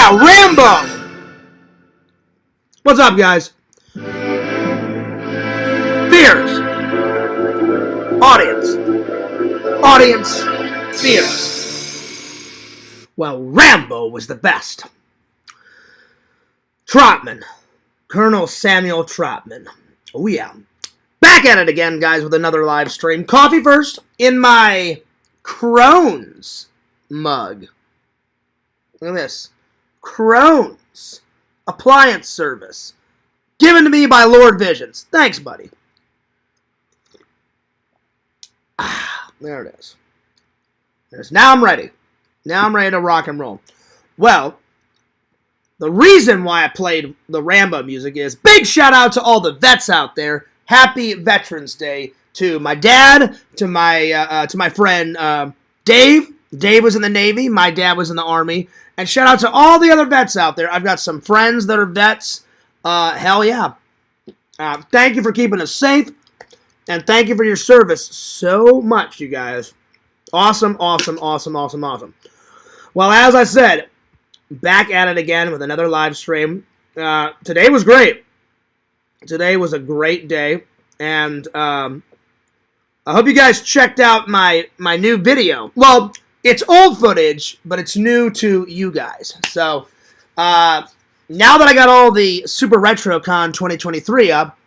yeah, Rambo! What's up, guys? Fears. Audience. Fears. Well, Rambo was the best. Trotman. Colonel Samuel Trotman. Oh, yeah. Back at it again, guys, with another live stream. Coffee first in my Crohn's mug. Look at this. Crohn's appliance service. Given to me by Lord Visions. Thanks, buddy. There it is. Now I'm ready. Now I'm ready to rock and roll. Well, the reason why I played the Rambo music is big shout out to all the vets out there. Happy Veterans Day to my dad, to my friend Dave. Dave was in the Navy. My dad was in the Army. And shout out to all the other vets out there. I've got some friends that are vets. Hell yeah. Thank you for keeping us safe. And thank you for your service so much, you guys. Awesome, awesome, awesome, awesome, awesome. Well, as I said, back at it again with another live stream. Today was great. Today was a great day. And I hope you guys checked out my new video. Well, it's old footage, but it's new to you guys. So, now that I got all the Super RetroCon 2023 up,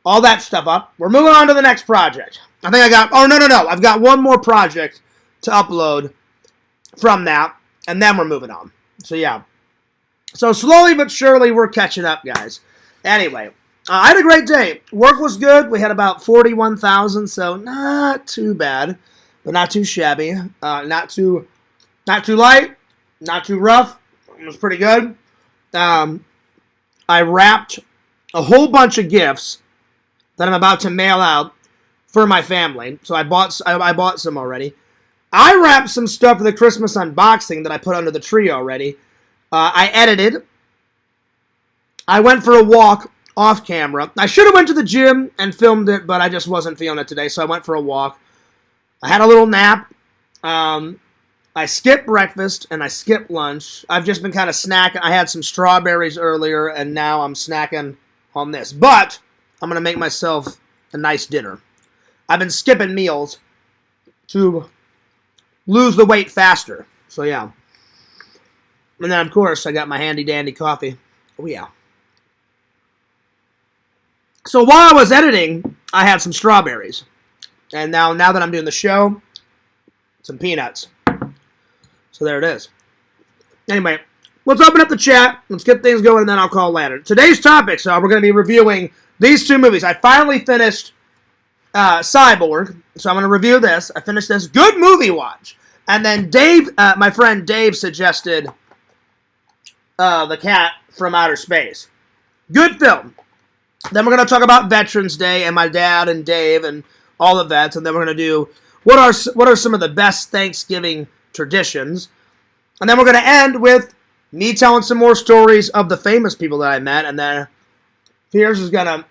all that stuff up, we're moving on to the next project. I think I got, oh, no. I've got one more project to upload from that, and then we're moving on. So, yeah. So, slowly but surely, we're catching up, guys. Anyway, I had a great day. Work was good. We had about 41,000, so not too bad, but not too shabby. Not too light, not too rough. It was pretty good. I wrapped a whole bunch of gifts that I'm about to mail out for my family. So I bought some already. I wrapped some stuff for the Christmas unboxing that I put under the tree already. I edited. I went for a walk off camera. I should have went to the gym and filmed it, but I just wasn't feeling it today, so I went for a walk. I had a little nap. I skipped breakfast and I skipped lunch. I've just been kind of snacking. I had some strawberries earlier, and now I'm snacking on this. But I'm going to make myself a nice dinner. I've been skipping meals to lose the weight faster. So, yeah. And then, of course, I got my handy-dandy coffee. Oh, yeah. So, while I was editing, I had some strawberries. And now that I'm doing the show, some peanuts. So, there it is. Anyway, let's open up the chat. Let's get things going, and then I'll call Lantern. Today's topics are we're going to be reviewing these two movies. I finally finished Cyborg, so I'm going to review this. I finished this. Good movie watch. And then Dave, my friend Dave, suggested The Cat from Outer Space. Good film. Then we're going to talk about Veterans Day and my dad and Dave and all the vets. And then we're going to do what are some of the best Thanksgiving traditions. And then we're going to end with me telling some more stories of the famous people that I met. And then Piers is going to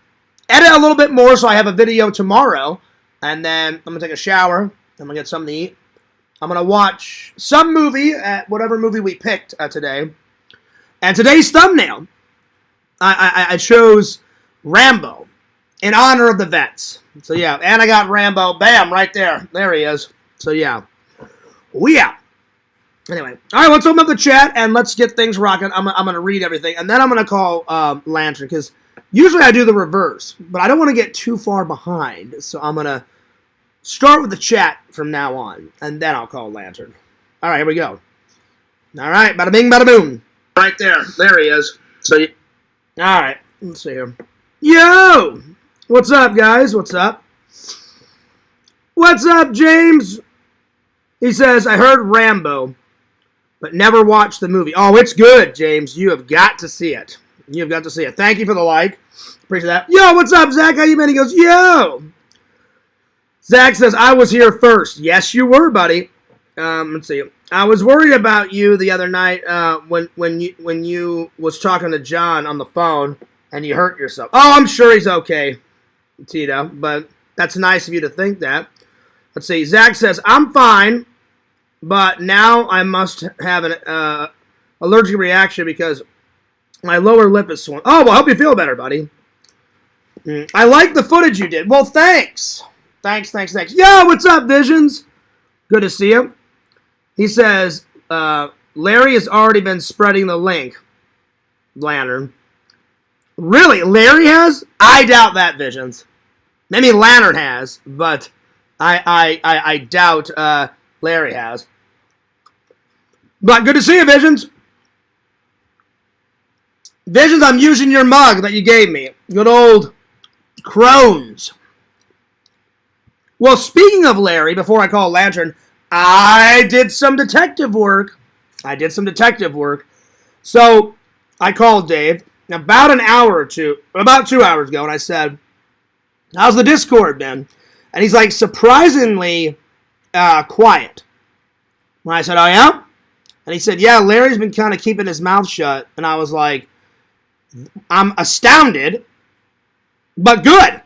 edit a little bit more so I have a video tomorrow. And then I'm going to take a shower. I'm going to get something to eat. I'm going to watch some movie, whatever movie we picked today. And today's thumbnail, I chose Rambo in honor of the vets. So, yeah. And I got Rambo. Bam, right there. There he is. So, yeah. Oh, yeah. Anyway. All right, let's open up the chat and let's get things rocking. I'm going to read everything. And then I'm going to call Lantern because usually I do the reverse. But I don't want to get too far behind. So, I'm going to start with the chat from now on. And then I'll call Lantern. All right, here we go. All right, bada bing, bada boom. Right there. There he is. So, all right. Let's see here. Yo! What's up, guys? What's up? What's up, James? He says, I heard Rambo, but never watched the movie. Oh, it's good, James. You have got to see it. You've got to see it. Thank you for the like. Appreciate that. Yo, what's up, Zach? How you been? He goes, yo! Zach says, I was here first. Yes, you were, buddy. Let's see. I was worried about you the other night when you was talking to John on the phone and you hurt yourself. Oh, I'm sure he's okay, Tito, but that's nice of you to think that. Let's see. Zach says, I'm fine, but now I must have a allergic reaction because my lower lip is swollen. Oh, well, I hope you feel better, buddy. I like the footage you did. Well, thanks. Thanks. Yo, what's up, Visions? Good to see you. He says, Larry has already been spreading the link. Lantern. Really? Larry has? I doubt that, Visions. Maybe Lantern has, but I doubt Larry has. But good to see you, Visions. Visions, I'm using your mug that you gave me. Good old Crohn's. Well, speaking of Larry, before I call Lantern, I did some detective work. So I called Dave about an hour or two, about 2 hours ago, and I said, how's the Discord been? And he's like, surprisingly quiet. And I said, oh yeah? And he said, yeah, Larry's been kind of keeping his mouth shut. And I was like, I'm astounded, but good.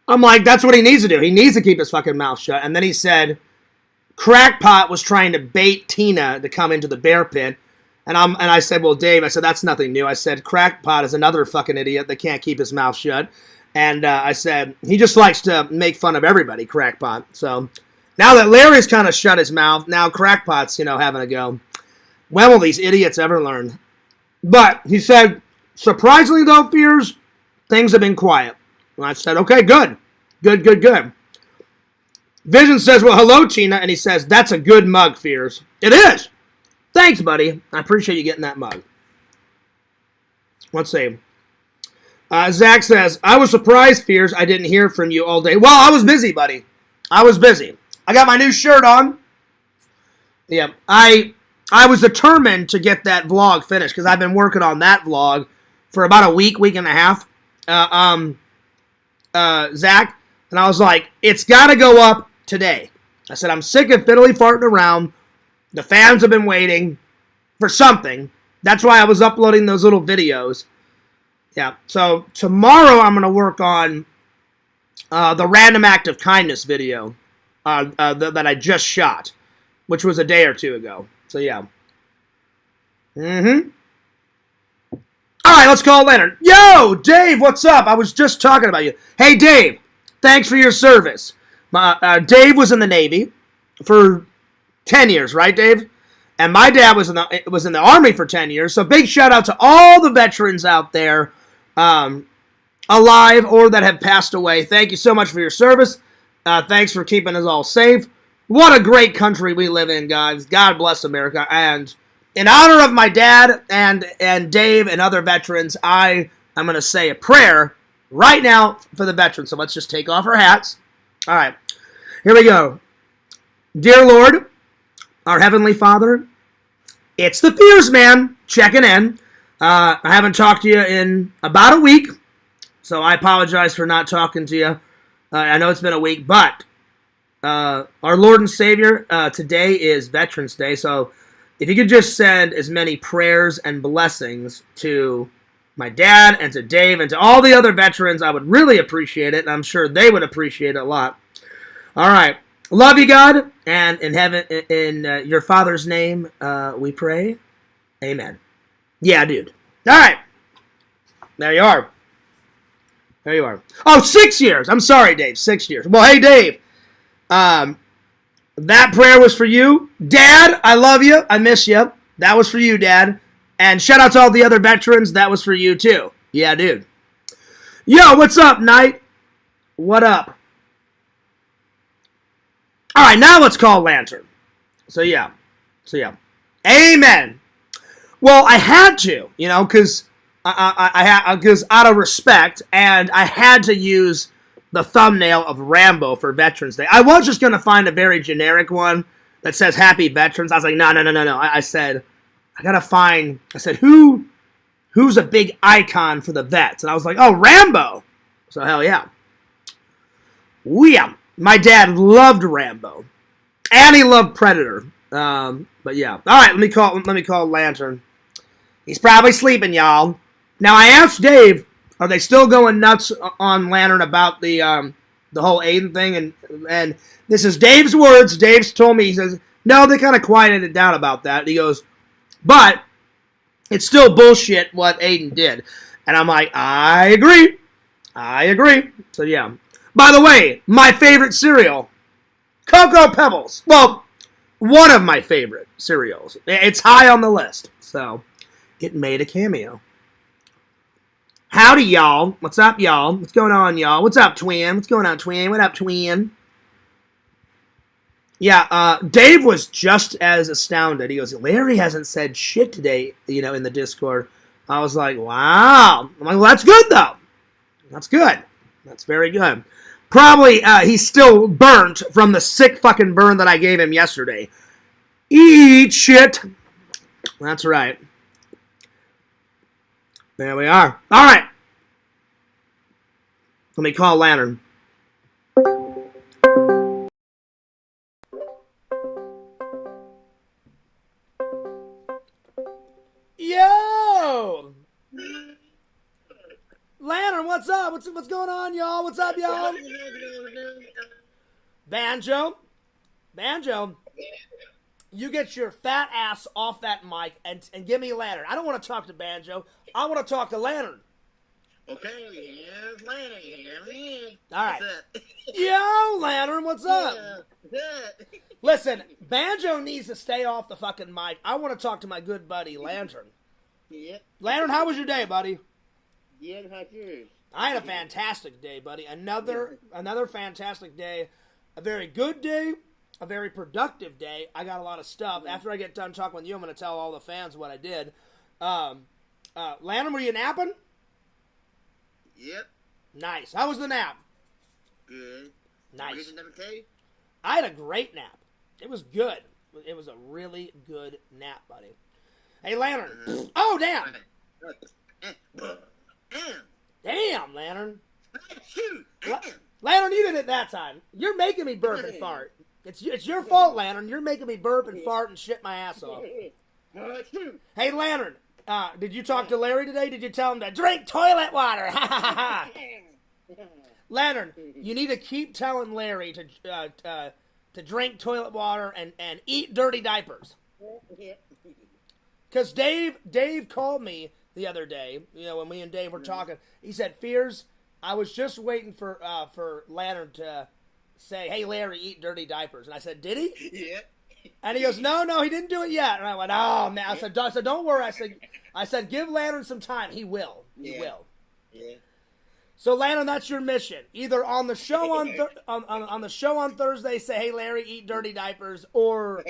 I'm like, that's what he needs to do. He needs to keep his fucking mouth shut. And then he said, Crackpot was trying to bait Tina to come into the bear pit. And I said, well, Dave, I said, that's nothing new. I said, Crackpot is another fucking idiot that can't keep his mouth shut. And I said, he just likes to make fun of everybody, Crackpot. So now that Larry's kind of shut his mouth, now Crackpot's, having a go. When will these idiots ever learn? But he said, surprisingly though, Fears, things have been quiet. And I said, okay, good. Vision says, well, hello, Tina. And he says, that's a good mug, Fears. It is. Thanks, buddy. I appreciate you getting that mug. Let's see. Zach says, I was surprised, Fears, I didn't hear from you all day. Well, I was busy, buddy. I got my new shirt on. Yeah, I was determined to get that vlog finished because I've been working on that vlog for about a week and a half. Zach, and I was like, it's got to go up today. I said, I'm sick of fiddly farting around. The fans have been waiting for something. That's why I was uploading those little videos. Yeah, so tomorrow I'm going to work on the random act of kindness video that I just shot, which was a day or two ago. So, yeah. All right, let's call Leonard. Yo, Dave, what's up? I was just talking about you. Hey, Dave, thanks for your service. Dave was in the Navy for 10 years, right, Dave? And my dad was in the Army for 10 years. So big shout out to all the veterans out there, alive or that have passed away. Thank you so much for your service. Thanks for keeping us all safe. What a great country we live in, guys. God bless America. And in honor of my dad and Dave and other veterans, I'm going to say a prayer right now for the veterans. So let's just take off our hats. All right. Here we go. Dear Lord, our Heavenly Father, it's the Fears Man checking in. I haven't talked to you in about a week, so I apologize for not talking to you. I know it's been a week, but our Lord and Savior, today is Veterans Day, so if you could just send as many prayers and blessings to my dad and to Dave and to all the other veterans, I would really appreciate it, and I'm sure they would appreciate it a lot. All right. Love you, God, and in heaven, in your Father's name, we pray. Amen. Yeah, dude. All right. There you are. Oh, 6 years. I'm sorry, Dave. 6 years. Well, hey, Dave. That prayer was for you. Dad, I love you. I miss you. That was for you, Dad. And shout out to all the other veterans. That was for you, too. Yeah, dude. Yo, what's up, Knight? What up? All right, now let's call Lantern. So yeah. Amen. Well, I had to, because because out of respect, and I had to use the thumbnail of Rambo for Veterans Day. I was just going to find a very generic one that says Happy Veterans. I was like, no. I said, I got to find, who's a big icon for the vets? And I was like, oh, Rambo. So hell yeah. Yeah. My dad loved Rambo, and he loved Predator. But yeah, all right. Let me call Lantern. He's probably sleeping, y'all. Now I asked Dave, are they still going nuts on Lantern about the whole Aiden thing? And this is Dave's words. Dave's told me, he says No, they kind of quieted it down about that. And he goes, but it's still bullshit what Aiden did. And I'm like, I agree. So, yeah. By the way, my favorite cereal, Cocoa Pebbles. Well, one of my favorite cereals. It's high on the list. So, it made a cameo. Howdy, y'all. What's up, y'all? What's going on, y'all? What's up, Twin? What's going on, Twin? What up, Twin? Yeah, Dave was just as astounded. He goes, Larry hasn't said shit today, in the Discord. I was like, wow. I'm like, well, that's good, though. That's good. That's very good. Probably he's still burnt from the sick fucking burn that I gave him yesterday. Eat shit. That's right. There we are. All right. Let me call Lantern. Yo! Lantern, what's up? What's going on, y'all? What's up, y'all? Banjo? You get your fat ass off that mic and give me Lantern. I don't want to talk to Banjo. I want to talk to Lantern. Okay, here's Lantern. All right. Yo, Lantern, what's up? Listen, Banjo needs to stay off the fucking mic. I want to talk to my good buddy, Lantern. Yep. Lantern, how was your day, buddy? Yeah, how's yours? I had a fantastic day, buddy. Another fantastic day. A very good day. A very productive day. I got a lot of stuff. After I get done talking with you, I'm going to tell all the fans what I did. Lantern, were you napping? Yep. Nice. How was the nap? Good. Nice. I had a great nap. It was good. It was a really good nap, buddy. Hey, Lantern. Oh, damn. Damn, Lantern. Lantern, you did it that time. You're making me burp and fart. It's your fault, Lantern. You're making me burp and fart and shit my ass off. Hey, Lantern. Did you talk to Larry today? Did you tell him to drink toilet water? Lantern, you need to keep telling Larry to drink toilet water and eat dirty diapers. Because Dave called me the other day, when me and Dave were talking. He said, Fears, I was just waiting for Lantern to say, hey, Larry, eat dirty diapers. And I said, did he? Yeah. And he goes, no, he didn't do it yet. And I went, oh, man. I said, don't worry. I said, give Lantern some time. He will. He will. Yeah. So, Lantern, that's your mission. Either on the show on the show on Thursday, say, hey, Larry, eat dirty diapers, or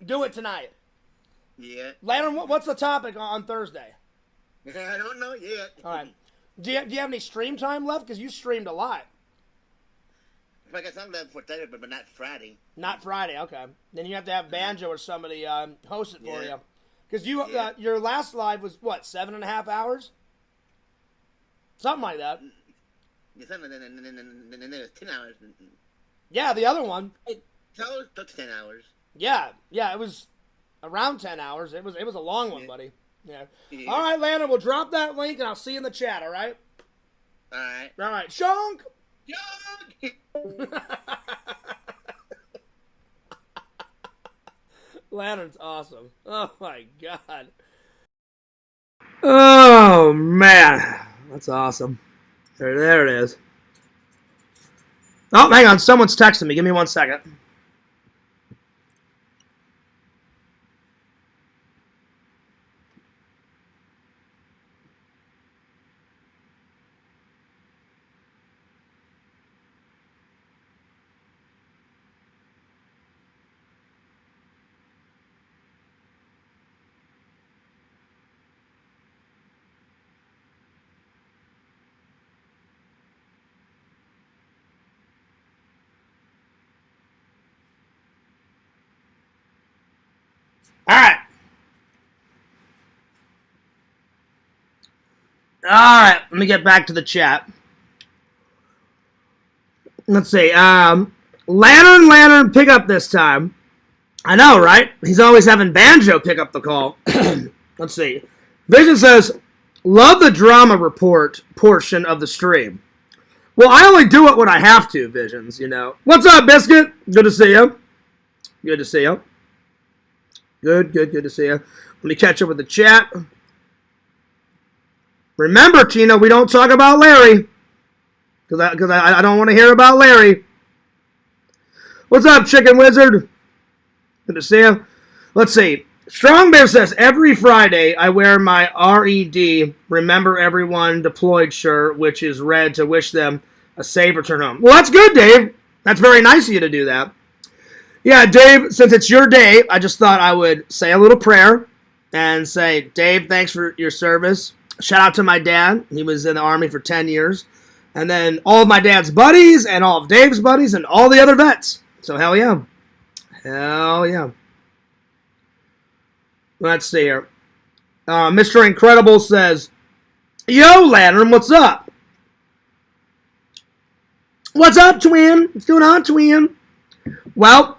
do it tonight. Yeah. Lantern, what's the topic on Thursday? I don't know yet. All right. Do you have any stream time left? Because you streamed a lot. I got something left for Thursday, but not Friday. Not Friday, okay. Then you have to have Banjo or somebody host it for you. Because your last live was, what, 7.5 hours? Something like that. Yeah, something, and then there was 10 hours. Yeah, the other one. So it took 10 hours. Yeah, it was around 10 hours. It was a long one, buddy. Yeah. All right, Lantern, we'll drop that link, and I'll see you in the chat, all right? All right. All right. Shunk! Lantern's awesome. Oh, my God. Oh, man. That's awesome. There it is. Oh, hang on. Someone's texting me. Give me 1 second. All right, let me get back to the chat. Let's see. Lantern pick up this time. I know, right? He's always having Banjo pick up the call. Let's see. Vision says, love the drama report portion of the stream. Well, I only do it when I have to, Visions, What's up, Biscuit? Good to see you. Good to see you. Good to see you. Let me catch up with the chat. Remember, Tina, we don't talk about Larry. Because I don't want to hear about Larry. What's up, Chicken Wizard? Good to see you. Let's see. Strong Bear says, every Friday I wear my RED, Remember Everyone Deployed shirt, which is red, to wish them a safe return home. Well, that's good, Dave. That's very nice of you to do that. Yeah, Dave, since it's your day, I just thought I would say a little prayer and say, Dave, thanks for your service. Shout out to my dad. He was in the Army for 10 years. And then all of my dad's buddies and all of Dave's buddies and all the other vets. So hell yeah. Hell yeah. Let's see here. Mr. Incredible says, yo, Lantern, what's up? What's up, twin? What's going on, twin? Well,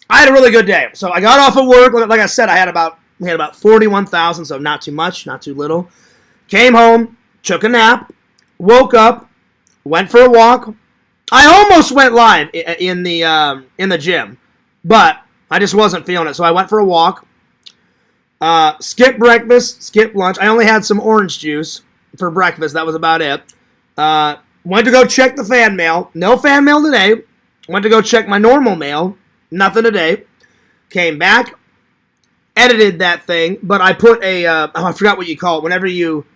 I had a really good day. So I got off of work. Like I said, I had about 41,000, so not too much, not too little. Came home, took a nap, woke up, went for a walk. I almost went live in the gym, but I just wasn't feeling it. So I went for a walk. Skipped breakfast, skipped lunch. I only had some orange juice for breakfast. That was about it. Went to go check the fan mail. No fan mail today. Went to go check my normal mail. Nothing today. Came back. Edited that thing. But I put I forgot what you call it. Whenever you...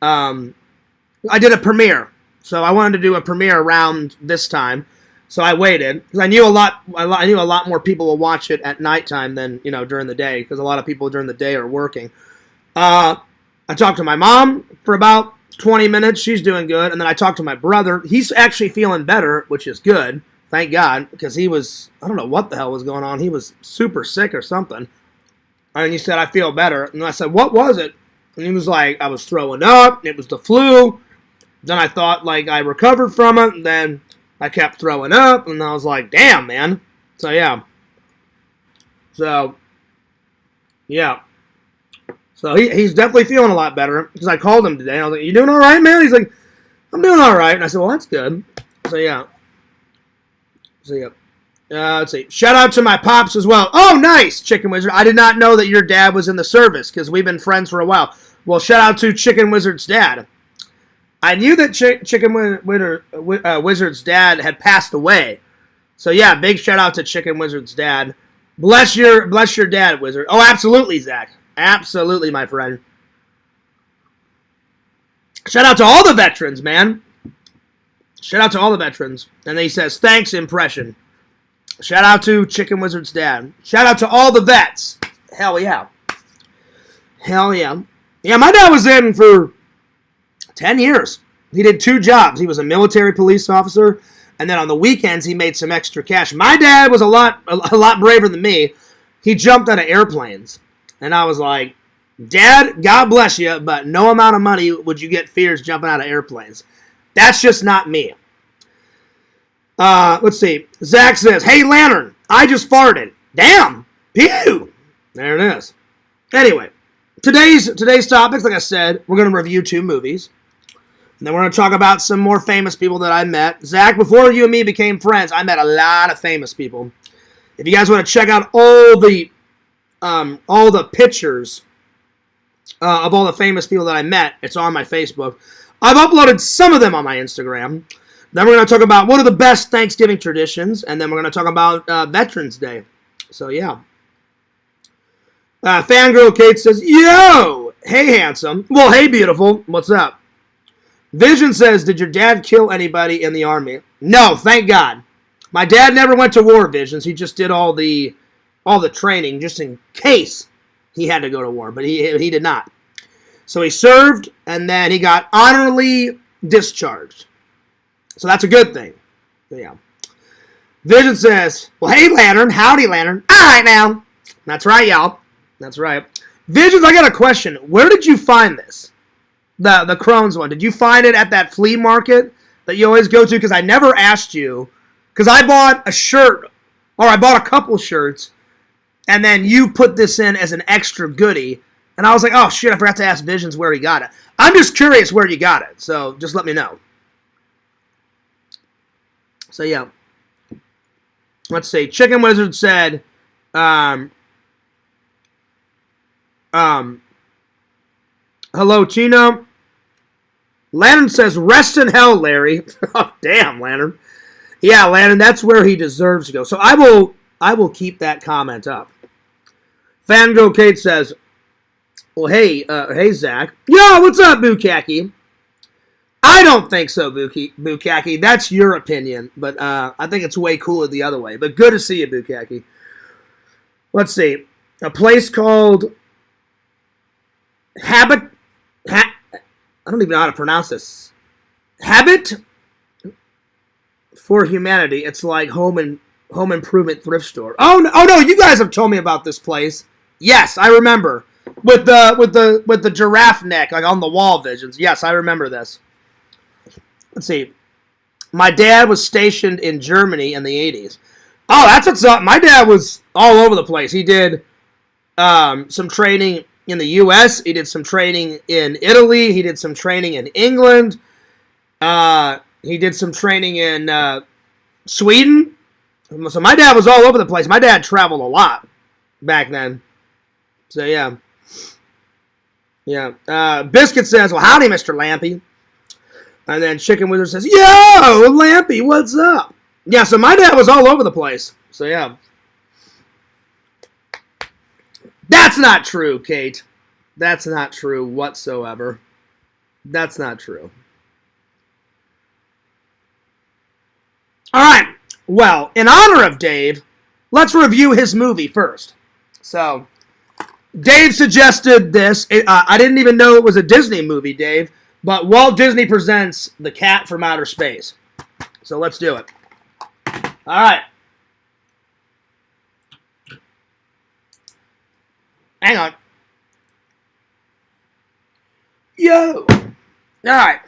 I did a premiere. So I wanted to do a premiere around this time. So I waited. Because I knew I knew a lot more people will watch it at nighttime than, during the day. Because a lot of people during the day are working. I talked to my mom for about 20 minutes. She's doing good. And then I talked to my brother. He's actually feeling better, which is good. Thank God. Because he was, I don't know what the hell was going on. He was super sick or something. And he said, I feel better. And I said, what was it? And he was like, I was throwing up. It was the flu. Then I thought, I recovered from it. And then I kept throwing up. And I was like, damn, man. So, yeah. So he's definitely feeling a lot better. Because I called him today. I was like, you doing all right, man? He's like, I'm doing all right. And I said, well, that's good. So, yeah. Let's see. Shout out to my pops as well. Oh, nice, Chicken Wizard. I did not know that your dad was in the service because we've been friends for a while. Well, shout out to Chicken Wizard's dad. I knew that Chicken Wizard's dad had passed away. So, yeah, big shout out to Chicken Wizard's dad. Bless your dad, Wizard. Oh, absolutely, Zach. Absolutely, my friend. Shout out to all the veterans, man. Shout out to all the veterans. And then he says, thanks, impression. Shout out to Chicken Wizard's dad. Shout out to all the vets. Hell yeah. Hell yeah. Yeah, my dad was in for 10 years. He did 2 jobs. He was a military police officer, and then on the weekends he made some extra cash. My dad was a lot braver than me. He jumped out of airplanes. And I was like, Dad, God bless you, but no amount of money would you get fears jumping out of airplanes. That's just not me. Let's see. Zach says, hey, Lantern, I just farted. Damn. Pew. There it is. Anyway, today's topics, like I said, we're going to review 2 movies. And then we're going to talk about some more famous people that I met. Zach, before you and me became friends, I met a lot of famous people. If you guys want to check out all the pictures of all the famous people that I met, it's on my Facebook. I've uploaded some of them on my Instagram. Then we're going to talk about what are the best Thanksgiving traditions, and then we're going to talk about Veterans Day. So, yeah. Fangirl Kate says, yo! Hey, handsome. Well, hey, beautiful. What's up? Vision says, did your dad kill anybody in the Army? No, thank God. My dad never went to war, Visions. He just did all the training just in case he had to go to war, but he did not. So he served, and then he got honorably discharged. So that's a good thing. So, yeah. Vision says, well, hey, Lantern. Howdy, Lantern. All right, now. That's right, y'all. That's right. Visions, I got a question. Where did you find this? The Crohn's one. Did you find it at that flea market that you always go to? Because I never asked you. Because I bought a shirt, or I bought a couple shirts, and then you put this in as an extra goodie. And I was like, oh, shit, I forgot to ask Visions where he got it. I'm just curious where you got it, so just let me know. So, yeah. Let's see. Chicken Wizard said, Hello, Chino. Landon says, rest in hell, Larry. Oh, damn, Landon. Yeah, Landon, that's where he deserves to go. So I will keep that comment up. Fangirl Kate says, well, hey, Zach. Yo, what's up, Bukaki? I don't think so, Bukaki. That's your opinion, but I think it's way cooler the other way. But good to see you, Bukaki. Let's see. A place called I don't even know how to pronounce this. Habit for Humanity. It's like home improvement thrift store. Oh no, you guys have told me about this place. Yes, I remember. With the giraffe neck, like on the wall visions. Yes, I remember this. Let's see. My dad was stationed in Germany in the 80s. Oh, that's what's up. My dad was all over the place. He did some training in the U.S. He did some training in Italy. He did some training in England. He did some training in Sweden. So my dad was all over the place. My dad traveled a lot back then. So, yeah. Yeah. Biscuit says, well, howdy, Mr. Lampy. And then Chicken Wizard says, yo, Lampy, what's up? Yeah, so my dad was all over the place. So, yeah. That's not true, Kate. That's not true whatsoever. That's not true. All right. Well, in honor of Dave, let's review his movie first. So, Dave suggested this. I didn't even know it was a Disney movie, Dave. But Walt Disney presents The Cat from Outer Space. So let's do it. All right. Hang on. Yo. All right.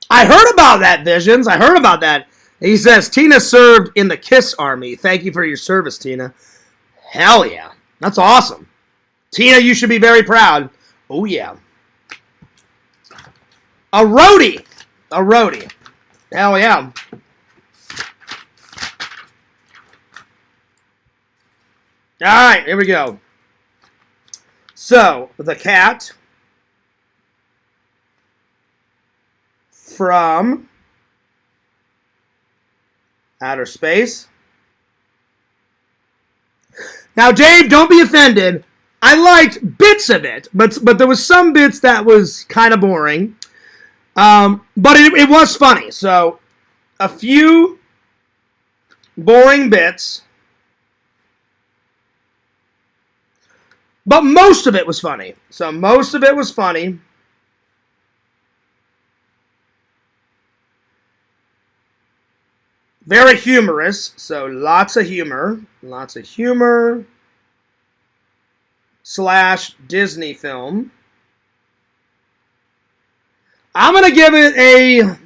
I heard about that, Visions. I heard about that. He says, Tina served in the KISS Army. Thank you for your service, Tina. Hell yeah. That's awesome. Tina, you should be very proud. Oh, yeah. A roadie. A roadie. Hell yeah. All right, here we go. So, the cat from outer space. Now, Dave, don't be offended. I liked bits of it, but there was some bits that was kind of boring. But it was funny. So, a few boring bits. But most of it was funny. So, most of it was funny. Very humorous. So, lots of humor. Lots of humor. / Disney film. I'm going to give it a...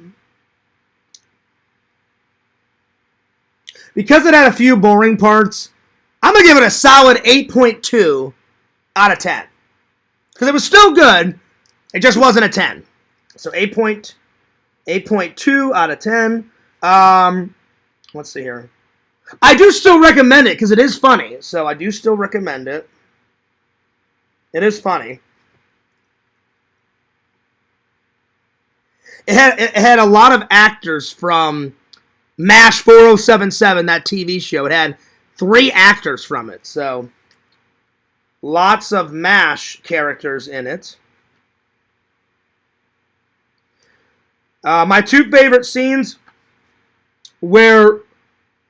Because it had a few boring parts, I'm going to give it a solid 8.2 out of 10. Because it was still good, it just wasn't a 10. So 8.2 out of 10. Let's see here. I do still recommend it because it is funny. So I do still recommend it. It is funny. It had a lot of actors from MASH 4077, that TV show. It had 3 actors from it. So, lots of MASH characters in it. My 2 favorite scenes where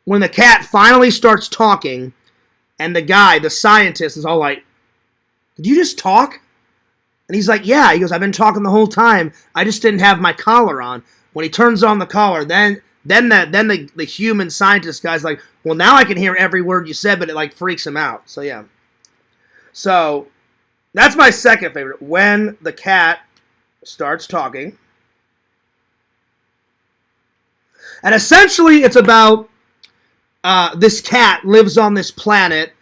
when the cat finally starts talking and the guy, the scientist, is all like, did you just talk? And he's like, yeah. He goes, I've been talking the whole time. I just didn't have my collar on. When he turns on the collar, then the human scientist guy's like, well, now I can hear every word you said, but it like freaks him out. So yeah. So that's my second favorite. When the cat starts talking. And essentially it's about this cat lives on this planet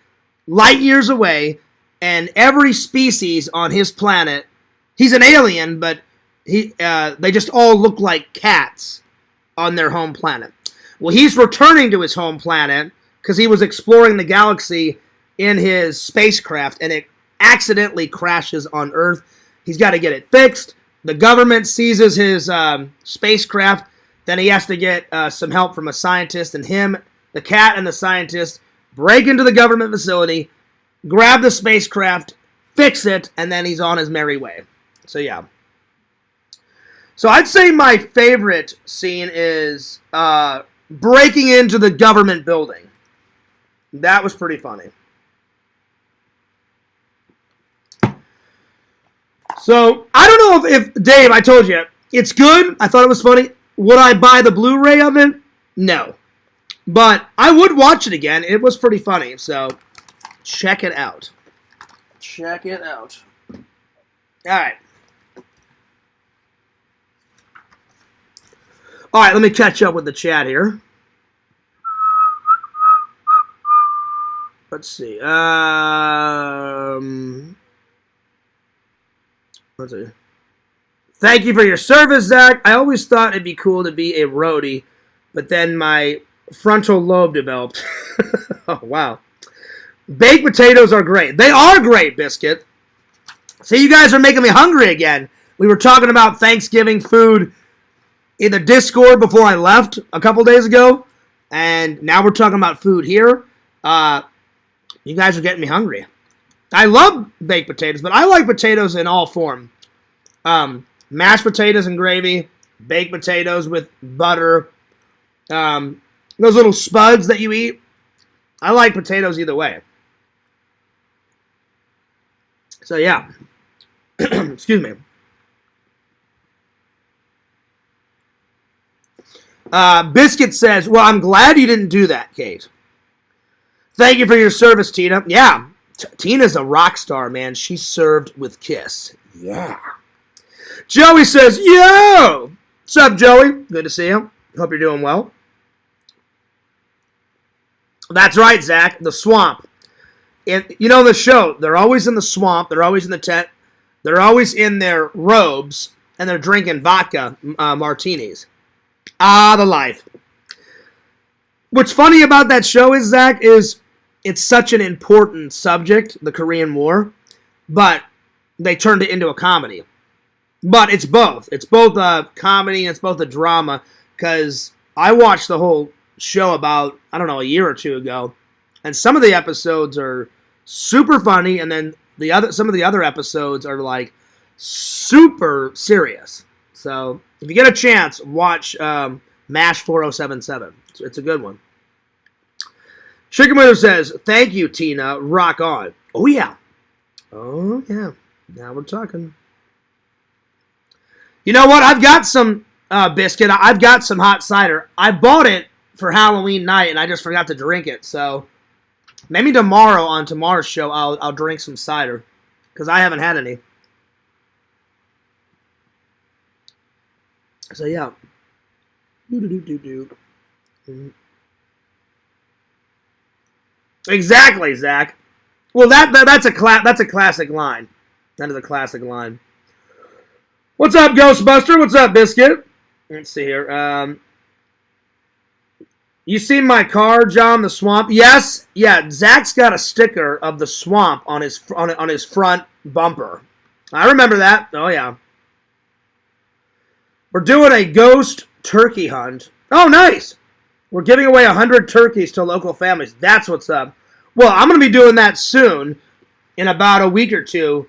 light years away. And every species on his planet, he's an alien, but they just all look like cats on their home planet. Well, he's returning to his home planet because he was exploring the galaxy in his spacecraft, and it accidentally crashes on Earth. He's got to get it fixed. The government seizes his spacecraft. Then he has to get some help from a scientist, and him, the cat, and the scientist break into the government facility, grab the spacecraft, fix it, and then he's on his merry way. So, yeah. So, I'd say my favorite scene is breaking into the government building. That was pretty funny. So, I don't know if Dave, I told you, it's good. I thought it was funny. Would I buy the Blu-ray of it? No. But I would watch it again. It was pretty funny. So, check it out. Check it out. All right. All right, let me catch up with the chat here. Let's see. Let's see. Thank you for your service, Zach. I always thought it'd be cool to be a roadie, but then my frontal lobe developed. Oh, wow. Baked potatoes are great. They are great, Biscuit. See, you guys are making me hungry again. We were talking about Thanksgiving food in the Discord before I left a couple days ago, and now we're talking about food here. You guys are getting me hungry. I love baked potatoes, but I like potatoes in all form. Mashed potatoes and gravy, baked potatoes with butter, those little spuds that you eat. I like potatoes either way. So, yeah. Excuse me. Biscuit says, well, I'm glad you didn't do that, Kate. Thank you for your service, Tina. Yeah. Tina's a rock star, man. She served with Kiss. Yeah. Joey says, yo! What's up, Joey? Good to see you. Hope you're doing well. That's right, Zach. The swamp. You know the show. They're always in the swamp. They're always in the tent. They're always in their robes, and they're drinking vodka martinis. Ah, the life. What's funny about that show is, Zach, is it's such an important subject, the Korean War, but they turned it into a comedy. But it's both. It's both a comedy and it's both a drama, because I watched the whole show about, I don't know, a year or two ago, and some of the episodes are super funny, and then some of the other episodes are like super serious. So if you get a chance, watch MASH 4077. It's a good one. Chicken Winner says, thank you, Tina. Rock on. Oh, yeah. Oh, yeah. Now we're talking. You know what? I've got some Biscuit. I've got some hot cider. I bought it for Halloween night, and I just forgot to drink it. So maybe tomorrow on tomorrow's show, I'll drink some cider, because I haven't had any. So, yeah. Exactly, Zach. Well, that's a classic line. That is a classic line. What's up, Ghostbuster? What's up, Biscuit? Let's see here. You seen my car, John? The swamp? Yes. Yeah. Zach's got a sticker of the swamp on his front bumper. I remember that. Oh yeah. We're doing a ghost turkey hunt. Oh, nice. We're giving away 100 turkeys to local families. That's what's up. Well, I'm going to be doing that soon, in about a week or two.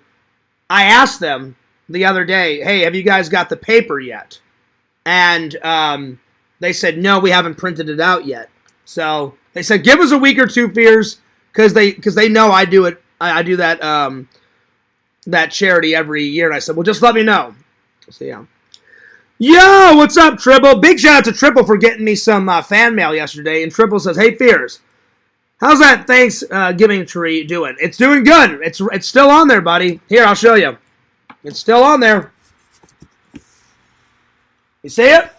I asked them the other day, hey, have you guys got the paper yet? And they said, no, we haven't printed it out yet. So they said, give us a week or two, Fears, because they know I do it. I do that that charity every year. And I said, well, just let me know. So yeah. Yo, what's up, Tribble? Big shout out to Tribble for getting me some fan mail yesterday. And Tribble says, hey, Fears, how's that Thanksgiving tree doing? It's doing good. It's still on there, buddy. Here, I'll show you. It's still on there. You see it?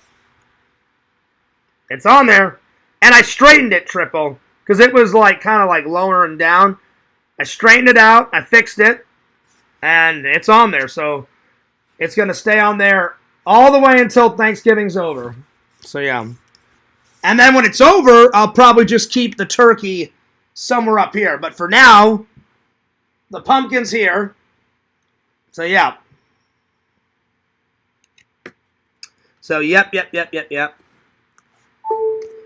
It's on there. And I straightened it, Triple, because it was kind of lowering down. I straightened it out. I fixed it. And it's on there. So it's going to stay on there all the way until Thanksgiving's over. So, yeah. And then when it's over, I'll probably just keep the turkey somewhere up here. But for now, the pumpkin's here. So, yeah. So, yep.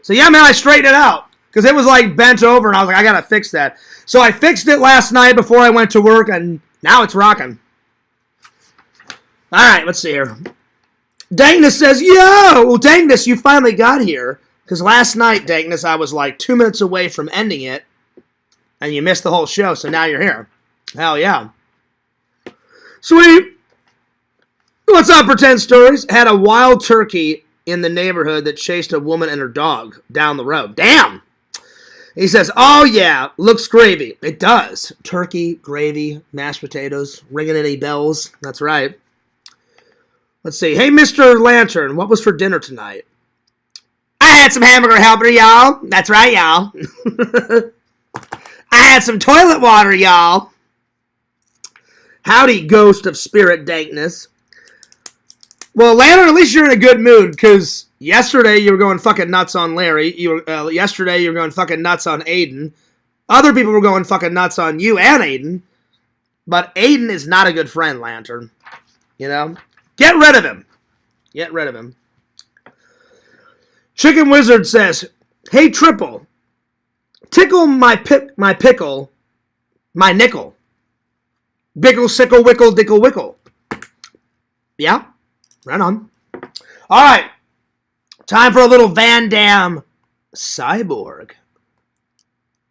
So, yeah, man, I straightened it out. Because it was, like, bent over, and I was like, I gotta fix that. So, I fixed it last night before I went to work, and now it's rocking. All right, let's see here. Dankness says, yo! Well, Dankness, you finally got here. Because last night, Dankness, I was, like, 2 minutes away from ending it. And you missed the whole show, so now you're here. Hell yeah. Sweet. What's up, Pretend Stories? Had a wild turkey in the neighborhood that chased a woman and her dog down the road. Damn. He says, oh yeah, looks gravy. It does. Turkey, gravy, mashed potatoes, ringing any bells. That's right. Let's see. Hey, Mr. Lantern, what was for dinner tonight? I had some hamburger helper, y'all. That's right, y'all. I had some toilet water, y'all. Howdy, ghost of spirit dankness. Well, Lantern, at least you're in a good mood, because yesterday you were going fucking nuts on Larry. Yesterday you were going fucking nuts on Aiden. Other people were going fucking nuts on you and Aiden. But Aiden is not a good friend, Lantern. You know? Get rid of him. Get rid of him. Chicken Wizard says, hey, Triple, tickle my pickle, my nickel. Bickle, sickle, wickle, dickle, wickle. Yeah? Right on. All right. Time for a little Van Damme Cyborg.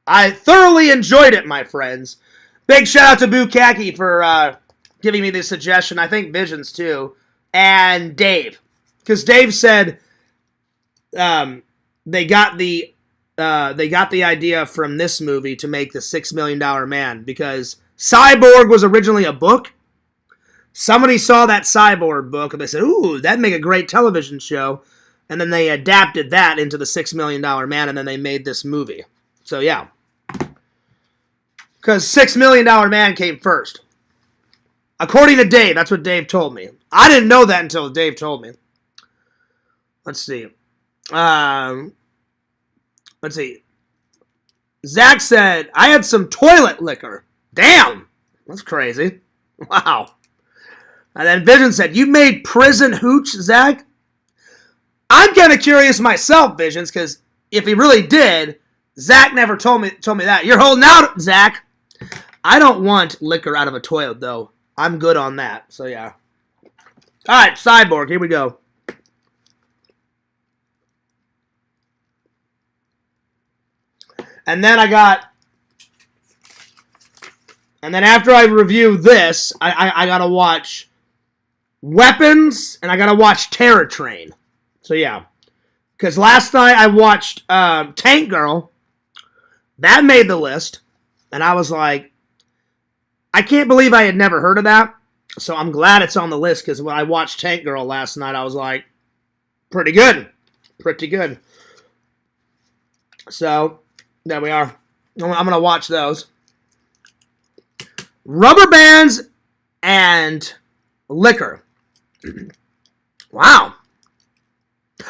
I thoroughly enjoyed it, my friends. Big shout out to Bukaki for giving me this suggestion. I think Visions, too. And Dave. Because Dave said they got the idea from this movie to make the $6 Million Man. Because Cyborg was originally a book. Somebody saw that Cyborg book and they said, ooh, that'd make a great television show. And then they adapted that into the $6 Million Man, and then they made this movie. So, yeah. Because $6 Million Man came first. According to Dave, that's what Dave told me. I didn't know that until Dave told me. Let's see. Zach said, I had some toilet liquor. Damn. That's crazy. Wow. And then Vision said, you made prison hooch, Zach? I'm kind of curious myself, Visions, because if he really did, Zach never told me that. You're holding out, Zach. I don't want liquor out of a toilet, though. I'm good on that. So, yeah. All right, Cyborg. Here we go. And then after I review this, I got to watch Weapons, and I got to watch Terror Train. So, yeah. Because last night I watched Tank Girl. That made the list. And I was like, I can't believe I had never heard of that. So I'm glad it's on the list, because when I watched Tank Girl last night, I was like, pretty good. Pretty good. So, there we are. I'm going to watch those. Rubber bands and liquor. Wow.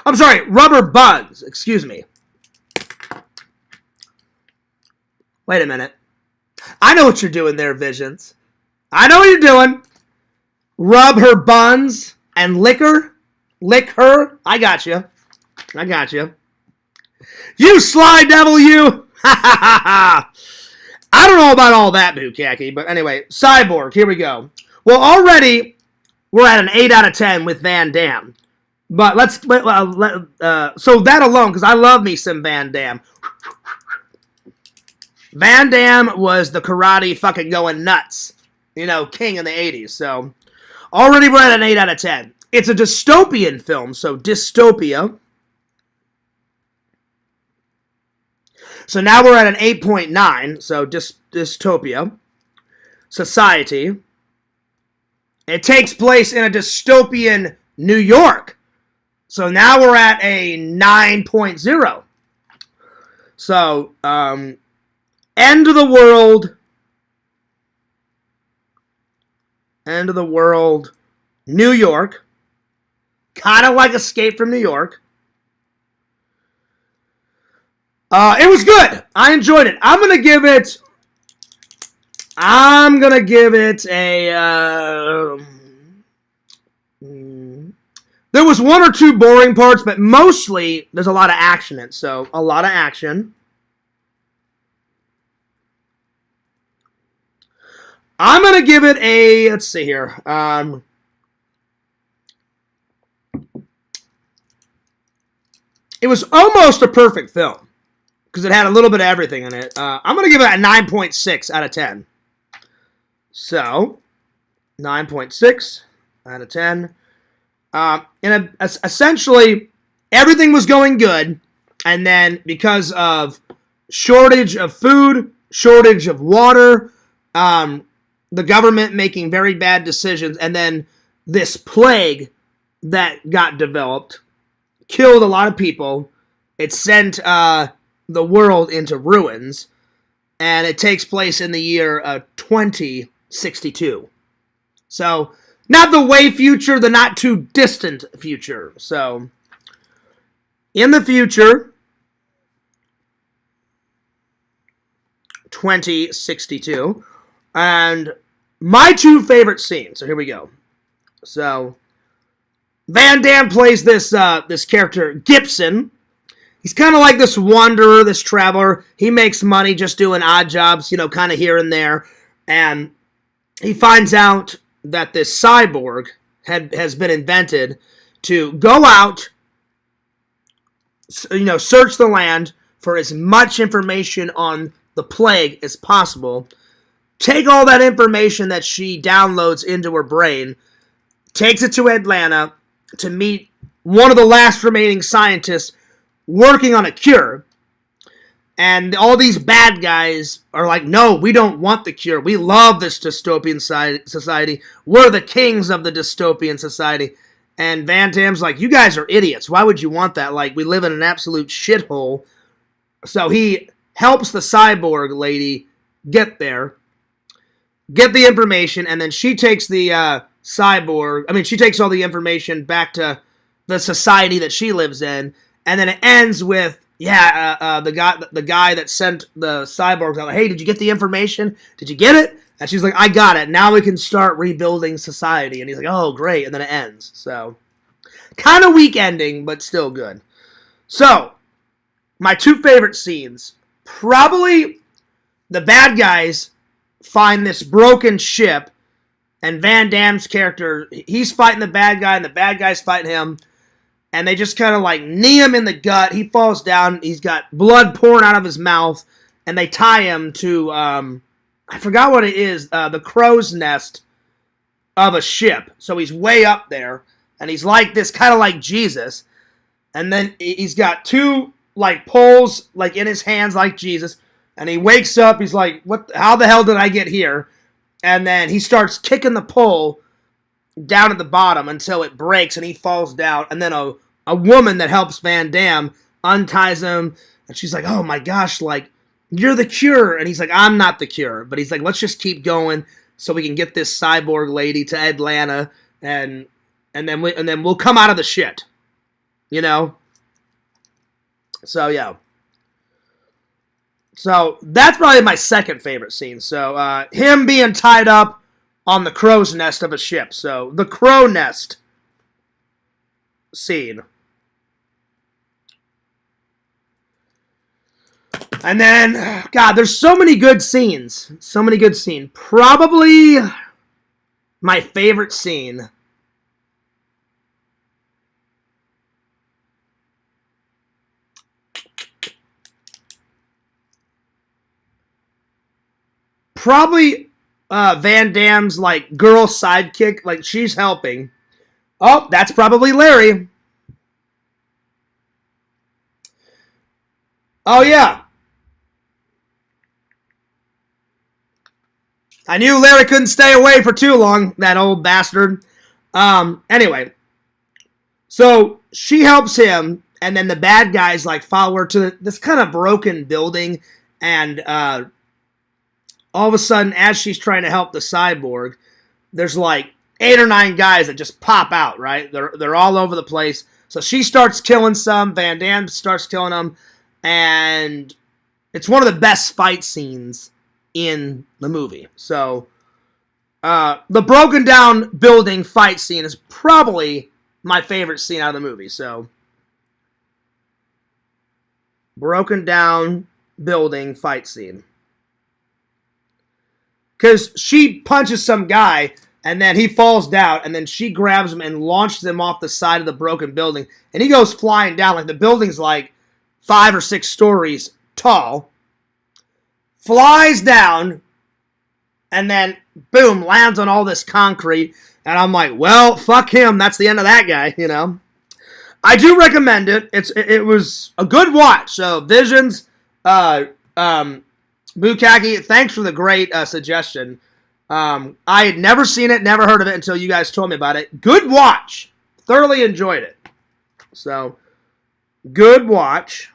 I'm sorry, rubber buds. Excuse me. Wait a minute. I know what you're doing there, Visions. I know what you're doing. Rub her buns and liquor. Lick her. I got you. I got you. You sly devil, you. Ha ha ha ha. I don't know about all that, Bukaki, but anyway, Cyborg, here we go. Well, already we're at an 8 out of 10 with Van Damme. But so that alone, because I love me some Van Damme. Van Damme was the karate fucking going nuts, king in the 80s. So already we're at an 8 out of 10. It's a dystopian film, so dystopia. So now we're at an 8.9, so dystopia. Society. It takes place in a dystopian New York. So now we're at a 9.0. So, end of the world. End of the world. New York. Kind of like Escape from New York. It was good. I enjoyed it. I'm gonna give it a. There was one or two boring parts, but mostly there's a lot of action in it. So a lot of action. I'm gonna give it a. Let's see here. It was almost a perfect film because it had a little bit of everything in it. I'm going to give it a 9.6 out of 10. So, 9.6 out of 10. Essentially, everything was going good. And then because of shortage of food, shortage of water, the government making very bad decisions, and then this plague that got developed killed a lot of people. It sent the world into ruins, and it takes place in the year 2062. So, not the way future, the not too distant future. So, in the future, 2062, and my two favorite scenes. So here we go. So, Van Damme plays this character, Gibson. He's kind of like this wanderer, this traveler. He makes money just doing odd jobs, kind of here and there. And he finds out that this cyborg has been invented to go out, search the land for as much information on the plague as possible. Take all that information that she downloads into her brain, takes it to Atlanta to meet one of the last remaining scientists working on a cure. And all these bad guys are like, no, we don't want the cure. We love this dystopian society. We're the kings of the dystopian society. And Van Damme's like, you guys are idiots. Why would you want that? Like, we live in an absolute shithole. So he helps the cyborg lady get there, get the information, and then she takes the she takes all the information back to the society that she lives in, and then it ends with, the guy that sent the cyborg, like, hey, did you get the information? Did you get it? And she's like, I got it. Now we can start rebuilding society. And he's like, oh, great. And then it ends. So, kind of weak ending, but still good. So, my two favorite scenes. Probably the bad guys find this broken ship, and Van Damme's character, he's fighting the bad guy, and the bad guy's fighting him, and they just kind of like knee him in the gut. He falls down. He's got blood pouring out of his mouth, and they tie him to, I forgot what it is, the crow's nest of a ship. So he's way up there, and he's like this, kind of like Jesus, and then he's got two like poles like in his hands like Jesus, and he wakes up. He's like, "What? How the hell did I get here?" And then he starts kicking the pole down at the bottom until it breaks and he falls down. And then a woman that helps Van Damme unties him, and she's like, "Oh my gosh, like, you're the cure." And he's like, "I'm not the cure," but he's like, "Let's just keep going so we can get this cyborg lady to Atlanta, and then we'll come out of the shit, So yeah. So that's probably my second favorite scene. So him being tied up on the crow's nest of a ship. So the crow nest scene. And then, God, there's so many good scenes. So many good scenes. Probably my favorite scene. Probably Van Damme's, like, girl sidekick. Like, she's helping. Oh, that's probably Larry. Oh, yeah. I knew Larry couldn't stay away for too long, that old bastard. Anyway. So, she helps him, and then the bad guys, like, follow her to this kind of broken building, and, all of a sudden, as she's trying to help the cyborg, there's like 8 or 9 guys that just pop out, right? They're all over the place. So she starts killing some, Van Damme starts killing them, and it's one of the best fight scenes in the movie. So, the broken down building fight scene is probably my favorite scene out of the movie. So, broken down building fight scene. Because she punches some guy, and then he falls down, and then she grabs him and launches him off the side of the broken building, and he goes flying down. Like, the building's like 5 or 6 stories tall, flies down, and then, boom, lands on all this concrete, and I'm like, well, fuck him, that's the end of that guy, you know? I do recommend it. It was a good watch. So, Visions, Bukaki, thanks for the great suggestion. I had never seen it, never heard of it until you guys told me about it. Good watch. Thoroughly enjoyed it. So, good watch.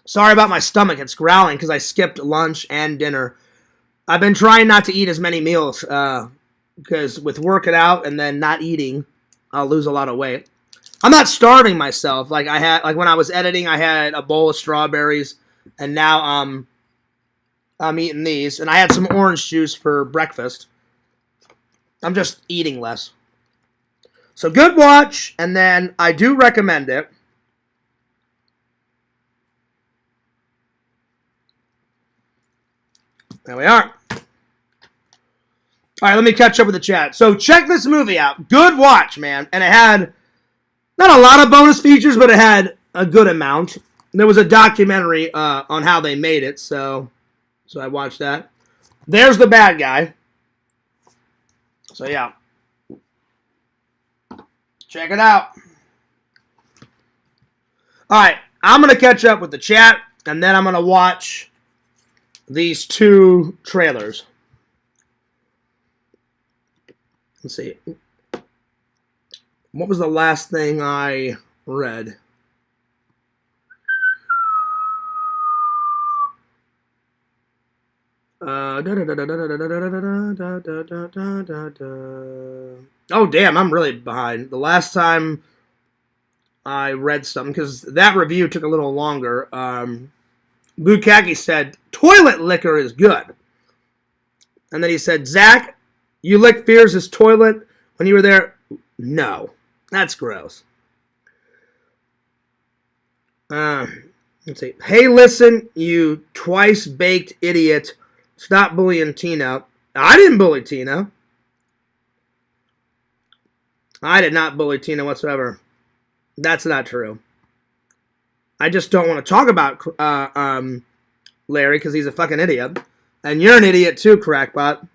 Sorry about my stomach. It's growling because I skipped lunch and dinner. I've been trying not to eat as many meals because with working out and then not eating, I'll lose a lot of weight. I'm not starving myself. Like when I was editing, I had a bowl of strawberries, and now I'm eating these, and I had some orange juice for breakfast. I'm just eating less. So good watch, and then I do recommend it. There we are. All right, let me catch up with the chat. So check this movie out. Good watch, man. And it had not a lot of bonus features, but it had a good amount. There was a documentary on how they made it, so I watched that. There's the bad guy. So yeah. Check it out. All right, I'm going to catch up with the chat, and then I'm going to watch these 2 trailers. Let's see. What was the last thing I read? Oh, damn, I'm really behind. The last time I read something, because that review took a little longer, Bukaki said, toilet liquor is good. And then he said, Zach, you licked Fears' toilet when you were there? No. That's gross. Let's see. Hey, listen, you twice-baked idiot. Stop bullying Tina. I didn't bully Tina. I did not bully Tina whatsoever. That's not true. I just don't want to talk about Larry because he's a fucking idiot. And you're an idiot too, crackpot.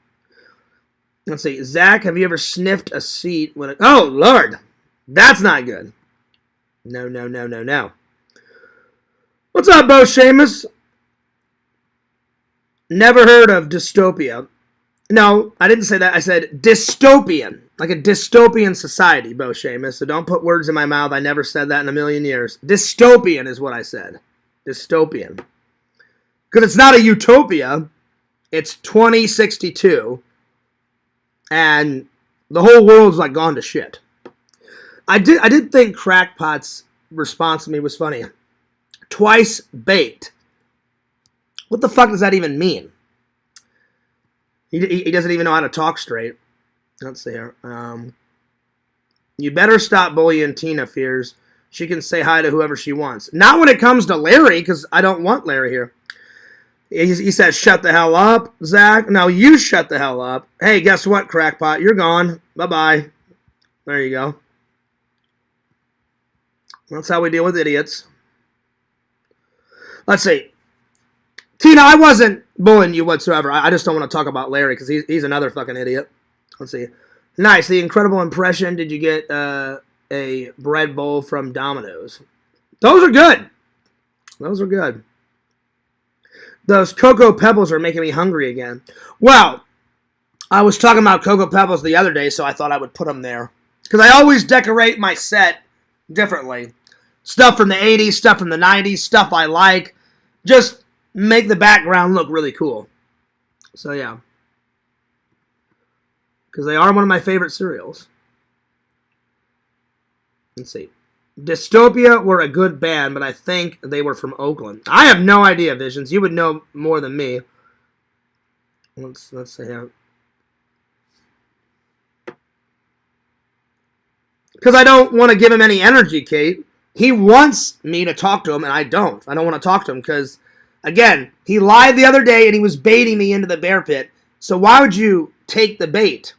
Let's see. Zach, have you ever sniffed a seat when it... Oh, Lord. That's not good. No, no, no, no, no. What's up, Bo Seamus? Never heard of dystopia. No, I didn't say that. I said dystopian. Like a dystopian society, Bo Seamus. So don't put words in my mouth. I never said that in a million years. Dystopian is what I said. Dystopian. Because it's not a utopia. It's 2062. And the whole world's like gone to shit. I did think Crackpot's response to me was funny. Twice baked. What the fuck does that even mean? He doesn't even know how to talk straight. Let's see here. You better stop bullying Tina, Fears. She can say hi to whoever she wants. Not when it comes to Larry, because I don't want Larry here. He says, shut the hell up, Zach. No, you shut the hell up. Hey, guess what, Crackpot? You're gone. Bye-bye. There you go. That's how we deal with idiots. Let's see. Tina, I wasn't bullying you whatsoever. I just don't want to talk about Larry because he's another fucking idiot. Let's see. Nice. The incredible impression. Did you get a bread bowl from Domino's? Those are good. Those are good. Those Cocoa Pebbles are making me hungry again. Well, I was talking about Cocoa Pebbles the other day, so I thought I would put them there. Because I always decorate my set differently. Stuff from the 80s, stuff from the 90s, stuff I like. Just make the background look really cool. So, yeah. Because they are one of my favorite cereals. Let's see. Dystopia were a good band, but I think they were from Oakland. I have no idea, Visions. You would know more than me. Let's see here. Because I don't want to give him any energy, Kate. He wants me to talk to him, and I don't. I don't want to talk to him because, again, he lied the other day, and he was baiting me into the bear pit. So why would you take the bait?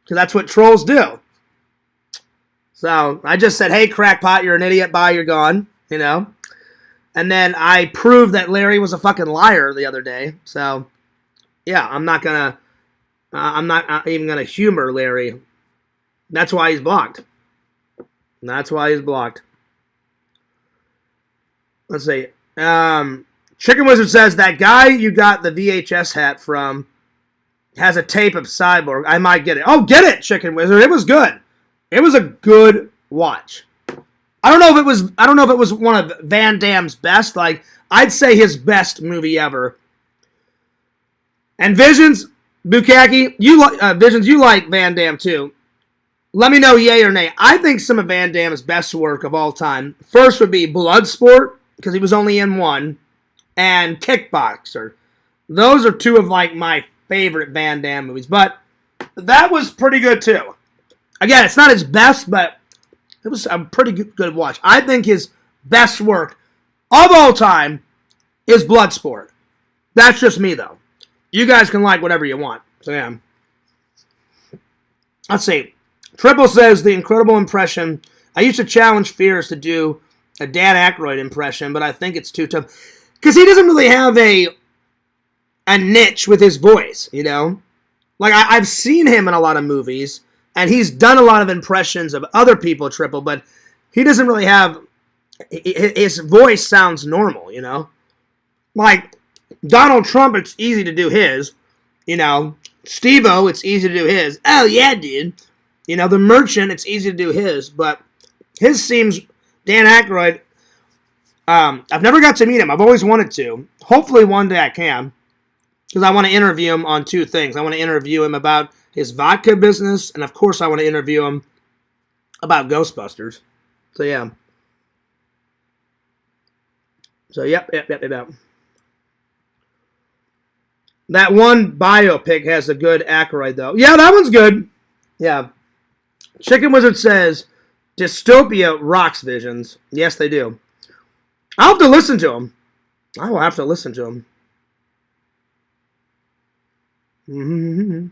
Because that's what trolls do. So I just said, hey, crackpot, you're an idiot, bye, you're gone, you know. And then I proved that Larry was a fucking liar the other day. So, yeah, I'm not even going to humor Larry. That's why he's blocked. That's why he's blocked. Let's see. Chicken Wizard says, that guy you got the VHS hat from has a tape of Cyborg. I might get it. Oh, get it, Chicken Wizard. It was good. It was a good watch. I don't know if it was one of Van Damme's best. Like, I'd say his best movie ever. And Visions, Bukaki, Visions, you like Van Damme too. Let me know yay or nay. I think some of Van Damme's best work of all time. First would be Bloodsport, because he was only in one, and Kickboxer. Those are two of like my favorite Van Damme movies. But that was pretty good too. Again, it's not his best, but it was a pretty good watch. I think his best work of all time is Bloodsport. That's just me, though. You guys can like whatever you want. So, yeah. Let's see. Triple says, the incredible impression. I used to challenge Fears to do a Dan Aykroyd impression, but I think it's too tough. Because he doesn't really have a niche with his voice, you know? Like, I've seen him in a lot of movies, and he's done a lot of impressions of other people, Triple, but he doesn't really have... His voice sounds normal, you know? Like, Donald Trump, it's easy to do his. You know, Steve-O, it's easy to do his. Oh, yeah, dude. You know, The Merchant, it's easy to do his, but his seems... Dan Aykroyd, I've never got to meet him. I've always wanted to. Hopefully one day I can, because I want to interview him on two things. I want to interview him about his vodka business, and of course I want to interview him about Ghostbusters. So, yeah. So, yep. That one biopic has a good Aykroyd, though. Yeah, that one's good. Yeah. Chicken Wizard says, Dystopia rocks, Visions. Yes, they do. I'll have to listen to them. I will have to listen to them. Mm-hmm.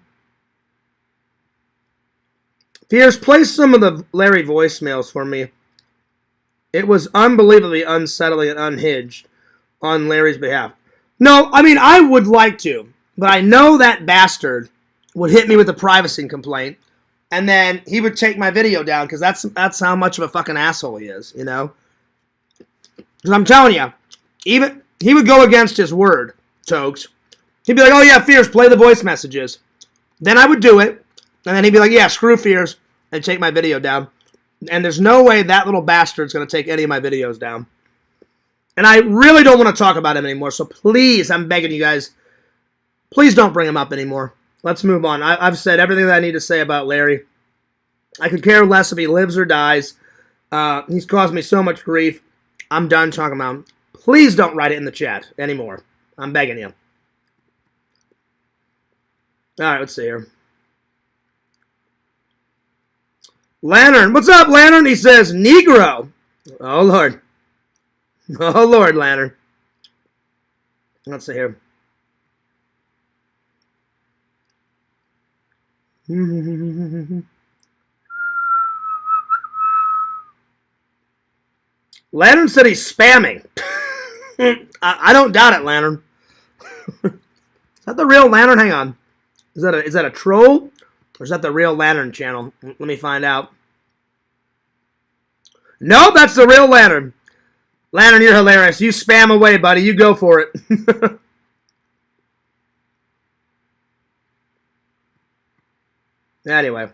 Fierce, play some of the Larry voicemails for me. It was unbelievably unsettling and unhinged on Larry's behalf. No, I mean, I would like to, but I know that bastard would hit me with a privacy complaint, and then he would take my video down, because that's how much of a fucking asshole he is, you know? Because I'm telling you, even he would go against his word, Tokes. He'd be like, oh yeah, Fierce, play the voice messages. Then I would do it, and then he'd be like, yeah, screw Fierce, and take my video down. And there's no way that little bastard's going to take any of my videos down. And I really don't want to talk about him anymore, so please, I'm begging you guys, please don't bring him up anymore. Let's move on. I've said everything that I need to say about Larry. I could care less if he lives or dies. He's caused me so much grief. I'm done talking about him. Please don't write it in the chat anymore. I'm begging you. All right, let's see here. Lantern. What's up, Lantern? He says, Negro. Oh, Lord. Oh, Lord, Lantern. Let's see here. Lantern said he's spamming. I don't doubt it, Lantern. Is that the real Lantern? Hang on. Is that a troll? Or is that the real Lantern channel? Let me find out. Nope, that's the real Lantern. Lantern, you're hilarious. You spam away, buddy. You go for it. Anyway.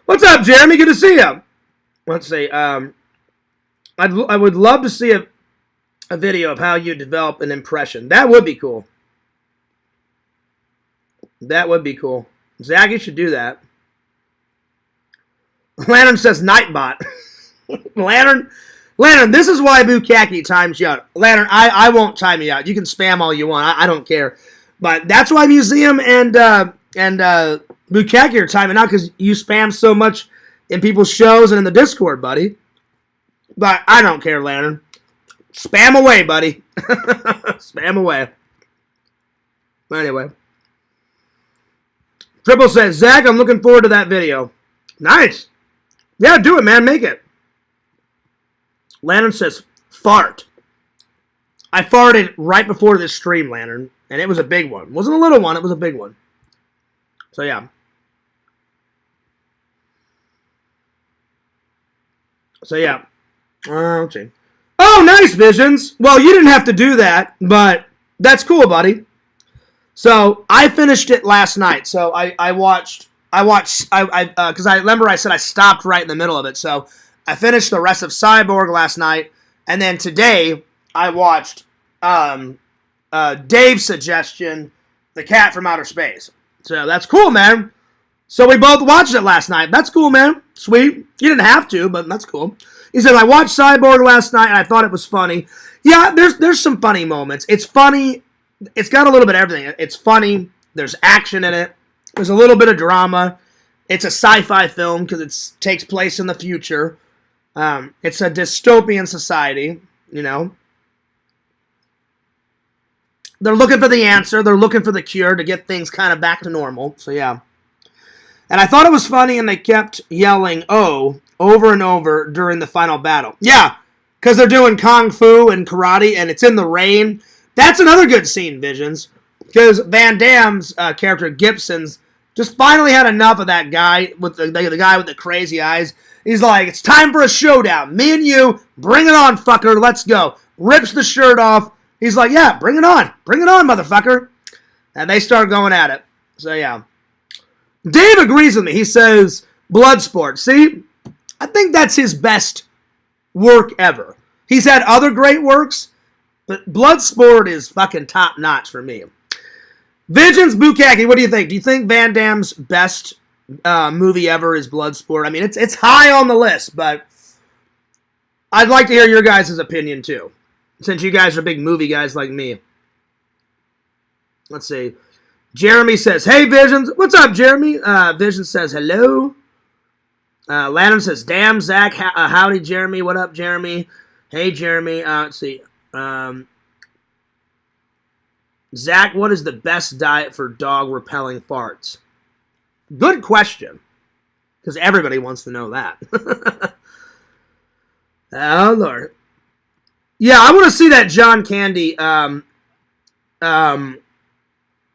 What's up, Jeremy? Good to see you. Let's see. I would love to see a video of how you develop an impression. That would be cool. That would be cool. Zach, you should do that. Lantern says Nightbot. Lantern, this is why Bukaki times you out. Lantern, I won't time you out. You can spam all you want. I don't care. But that's why Museum and Bukaki are timing out, because you spam so much in people's shows and in the Discord, buddy. But I don't care, Lantern. Spam away, buddy. Spam away. Anyway. Triple says, Zach, I'm looking forward to that video. Nice. Yeah, do it, man. Make it. Lantern says, fart. I farted right before this stream, Lantern, and it was a big one. It wasn't a little one. It was a big one. So, yeah. Let's see. Oh, nice, Visions. Well, you didn't have to do that, but that's cool, buddy. So I finished it last night. So I watched because I remember I said I stopped right in the middle of it. So I finished the rest of Cyborg last night, and then today I watched Dave's suggestion, The Cat from Outer Space. So that's cool, man. So we both watched it last night. That's cool, man. Sweet. You didn't have to, but that's cool. He said, I watched Cyborg last night, and I thought it was funny. Yeah, there's some funny moments. It's funny. It's got a little bit of everything. It's funny. There's action in it. There's a little bit of drama. It's a sci-fi film because it takes place in the future. It's a dystopian society, you know. They're looking for the answer. They're looking for the cure to get things kind of back to normal. So, yeah. And I thought it was funny, and they kept yelling, oh, over and over during the final battle. Yeah, because they're doing kung fu and karate, and it's in the rain. That's another good scene, Visions, because Van Damme's character, Gibson's, just finally had enough of that guy, with the guy with the crazy eyes. He's like, it's time for a showdown. Me and you, bring it on, fucker, let's go. Rips the shirt off. He's like, yeah, bring it on. Bring it on, motherfucker. And they start going at it. So, yeah. Dave agrees with me. He says, Bloodsport. See, I think that's his best work ever. He's had other great works, but Bloodsport is fucking top notch for me. Visions Bukaki, what do you think? Do you think Van Damme's best movie ever is Bloodsport? I mean, it's high on the list, but I'd like to hear your guys' opinion too, since you guys are big movie guys like me. Let's see. Jeremy says, hey, Visions. What's up, Jeremy? Visions says, hello. Lantern says, damn, Zach. Howdy, Jeremy. What up, Jeremy? Hey, Jeremy. Let's see. Zach, what is the best diet for dog-repelling farts? Good question. Because everybody wants to know that. Oh, Lord. Yeah, I want to see that John Candy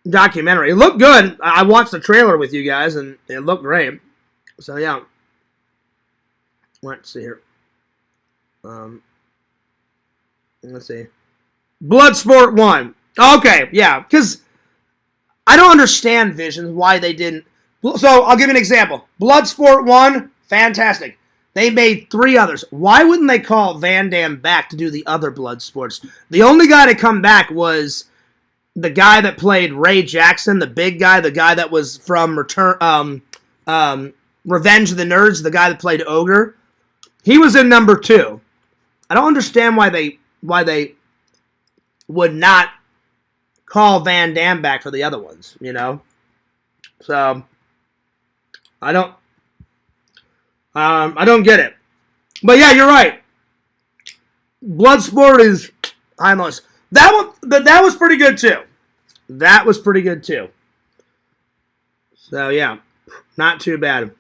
documentary. It looked good. I watched the trailer with you guys, and it looked great. So, yeah. Let's see here. Let's see. Bloodsport 1. Okay, yeah, because I don't understand, Visions, why they didn't. So, I'll give you an example. Bloodsport 1, fantastic. They made 3 others. Why wouldn't they call Van Damme back to do the other Bloodsports? The only guy to come back was the guy that played Ray Jackson, the big guy, the guy that was from Revenge of the Nerds, the guy that played Ogre. He was in number 2. I don't understand why they would not call Van Damme back for the other ones, you know? So, I don't get it. But yeah, you're right. Bloodsport is timeless. That was pretty good too. That was pretty good too. So yeah, not too bad.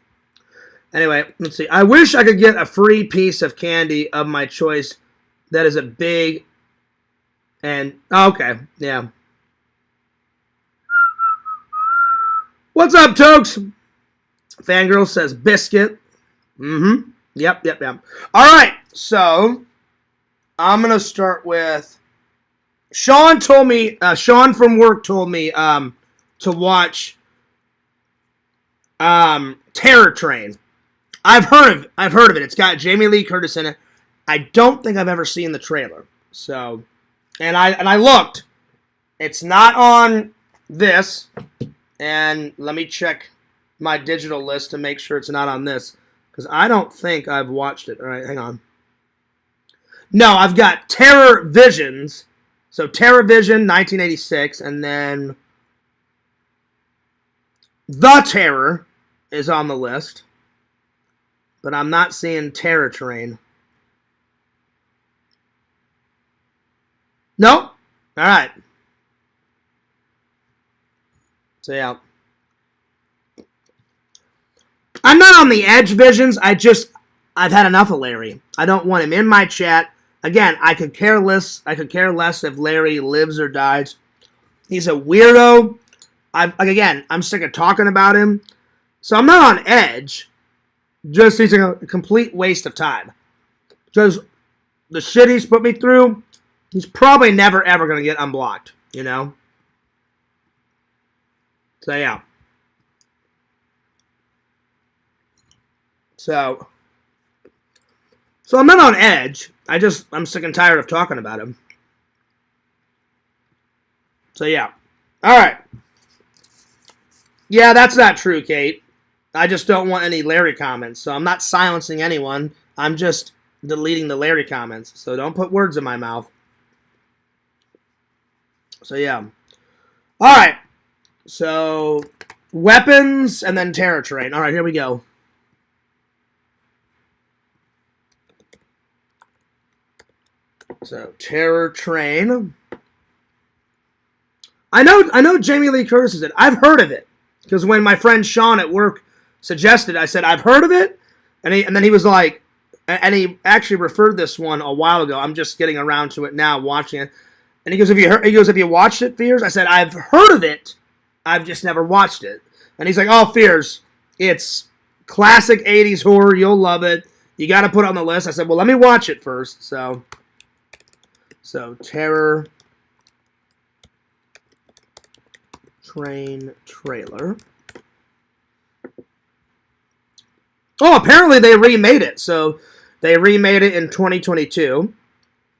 Anyway, let's see. I wish I could get a free piece of candy of my choice that is a big and okay, yeah. What's up, Tokes? Fangirl says biscuit. Mm-hmm. Yep. All right, so I'm gonna start with Sean told me. Sean from work told me to watch Terror Train. I've heard of it. It's got Jamie Lee Curtis in it. I don't think I've ever seen the trailer. So, and I looked. It's not on this. And let me check my digital list to make sure it's not on this. Because I don't think I've watched it. All right, hang on. No, I've got Terror Visions. So Terror Vision, 1986, and then The Terror is on the list. But I'm not seeing Terror Train. Nope. All right. So, yeah. I'm not on the edge, Visions. I've had enough of Larry. I don't want him in my chat. Again, I could care less. I could care less if Larry lives or dies. He's a weirdo. I'm sick of talking about him. So I'm not on edge. Just he's a complete waste of time. Just the shit he's put me through, he's probably never ever going to get unblocked, you know? So, yeah. So I'm not on edge. I'm sick and tired of talking about him. So, yeah. All right. Yeah, that's not true, Kate. I just don't want any Larry comments. So I'm not silencing anyone. I'm just deleting the Larry comments. So don't put words in my mouth. So, yeah. All right. So, weapons and then Terror Train. All right, here we go. So, Terror Train. I know Jamie Lee Curtis is it. I've heard of it. Because when my friend Sean at work suggested, I said, I've heard of it. And then he was like, and he actually referred this one a while ago. I'm just getting around to it now, watching it. And he goes, have you watched it, Fears? I said, I've heard of it. I've just never watched it. And he's like, oh, Fears, it's classic 80s horror. You'll love it. You got to put it on the list. I said, well, let me watch it first. So Terror Train trailer. Oh, apparently they remade it. So they remade it in 2022.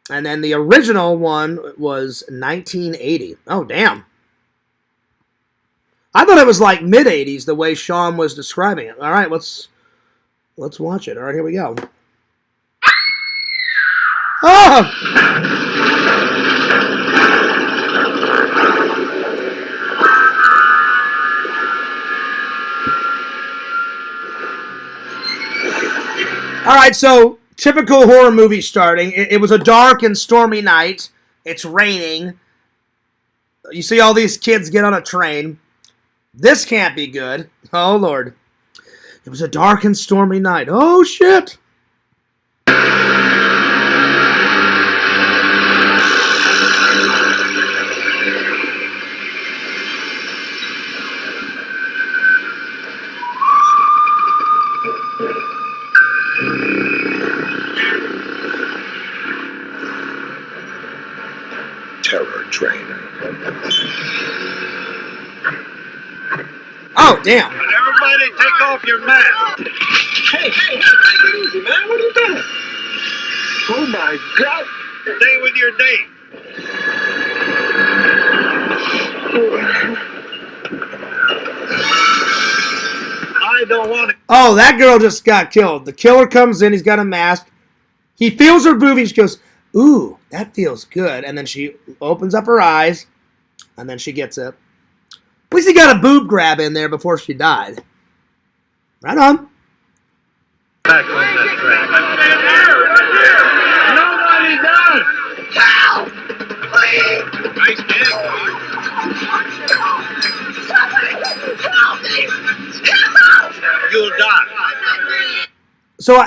And then the original one was 1980. Oh, damn. I thought it was like mid-80s the way Sean was describing it. All right, let's watch it. All right, here we go. Oh! All right, so typical horror movie starting. It was a dark and stormy night. It's raining. You see all these kids get on a train. This can't be good. Oh, Lord. It was a dark and stormy night. Oh, shit. Terror Train. Oh, damn. Everybody take off your mask. Hey, take it easy, man. What are you doing? Oh, my God. Stay with your date. I don't want it. Oh, that girl just got killed. The killer comes in. He's got a mask. He feels her boobies. She goes, ooh, that feels good. And then she opens up her eyes. And then she gets it. At least he got a boob grab in there before she died. Right on. Back on that train. Nobody does. Help! Please! Nice gig. Help me! Help! You'll die. So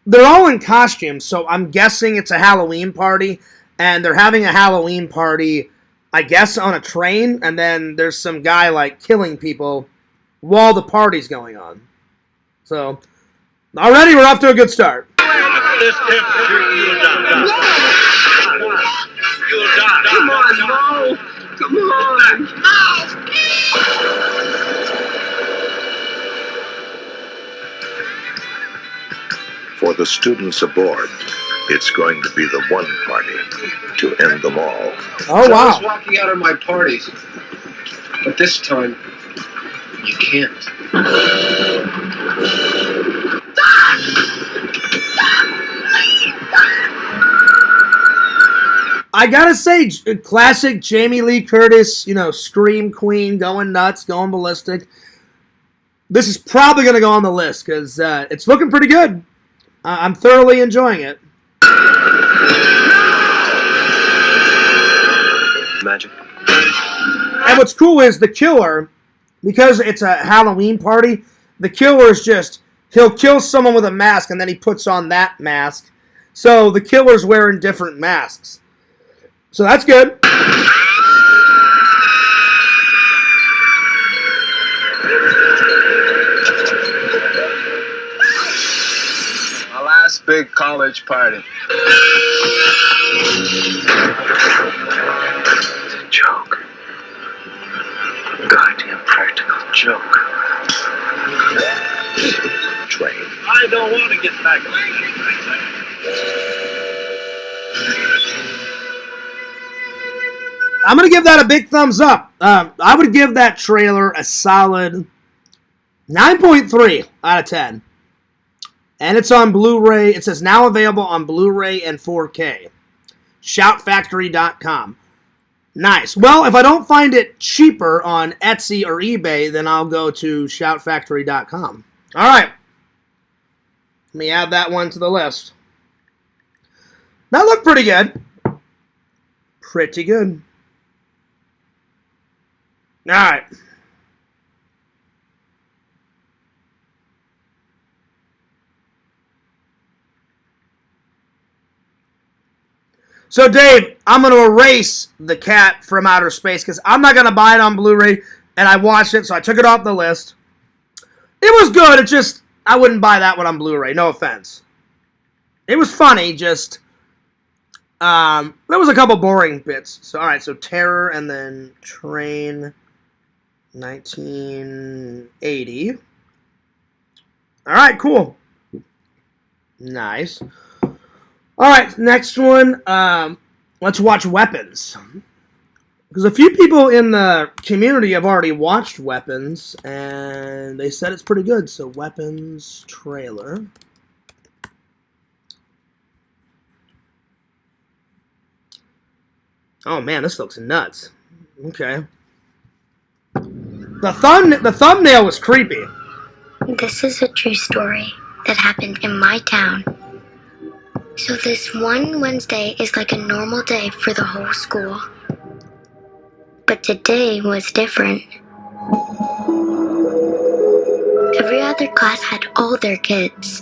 they're all in costumes. So I'm guessing it's a Halloween party. And they're having a Halloween party, I guess, on a train. And then there's some guy, like, killing people while the party's going on. So, already we're off to a good start. This temperature, you'll die. You'll die. Come on, no! Come on! No! For the students aboard, it's going to be the one party to end them all. Oh, I was wow. walking out of my parties, but this time, you can't. I gotta say, classic Jamie Lee Curtis, scream queen, going nuts, going ballistic. This is probably gonna go on the list because it's looking pretty good. I'm thoroughly enjoying it. Magic. And what's cool is the killer, because it's a Halloween party, the killer is he'll kill someone with a mask and then he puts on that mask. So the killer's wearing different masks. So that's good. My last big college party. Joke. Goddamn practical joke. Train. I don't want to get back on that. I'm going to give that a big thumbs up. I would give that trailer a solid 9.3 out of 10. And it's on Blu-ray. It says now available on Blu-ray and 4K. Shoutfactory.com. Nice. Well, if I don't find it cheaper on Etsy or eBay, then I'll go to shoutfactory.com. All right. Let me add that one to the list. That looked pretty good. Pretty good. All right. So, Dave, I'm going to erase The Cat from Outer Space because I'm not going to buy it on Blu-ray, and I watched it, so I took it off the list. It was good. It just, I wouldn't buy that one on Blu-ray. No offense. It was funny, just, there was a couple boring bits. So, all right, so Terror and then Train 1980. All right, cool. Nice. All right, next one. Let's watch Weapons. Because a few people in the community have already watched Weapons, and they said it's pretty good. So, Weapons trailer. Oh, man, this looks nuts. Okay. The thumbnail was creepy. This is a true story that happened in my town. So this one Wednesday is like a normal day for the whole school. But today was different. Every other class had all their kids.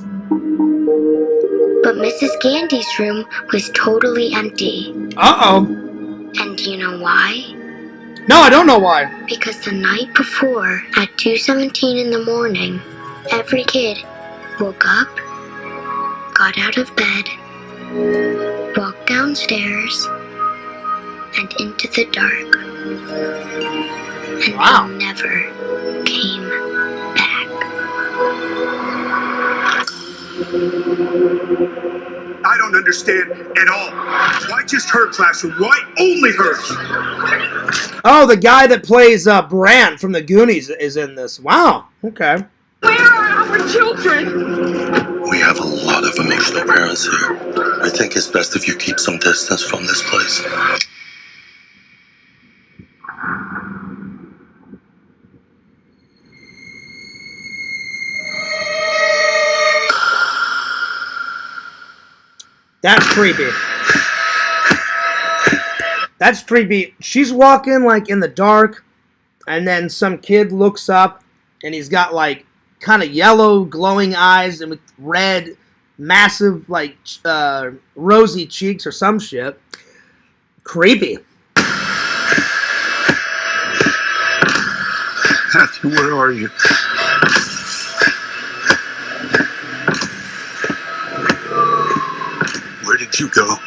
But Mrs. Gandy's room was totally empty. Uh-oh. And do you know why? No, I don't know why. Because the night before, at 2:17 in the morning, every kid woke up, got out of bed, walked downstairs, and into the dark. And Wow. they never came back. I don't understand at all. Why just her classroom? Why only hers? Oh, the guy that plays Bran from the Goonies is in this. Wow. Okay. Where are our children? We have a lot of emotional parents here. I think it's best if you keep some distance from this place. That's creepy. That's creepy. She's walking like in the dark, and then some kid looks up, and he's got like kind of yellow glowing eyes and with red, massive like rosy cheeks or some shit. Creepy. Matthew, where are you? Where did you go?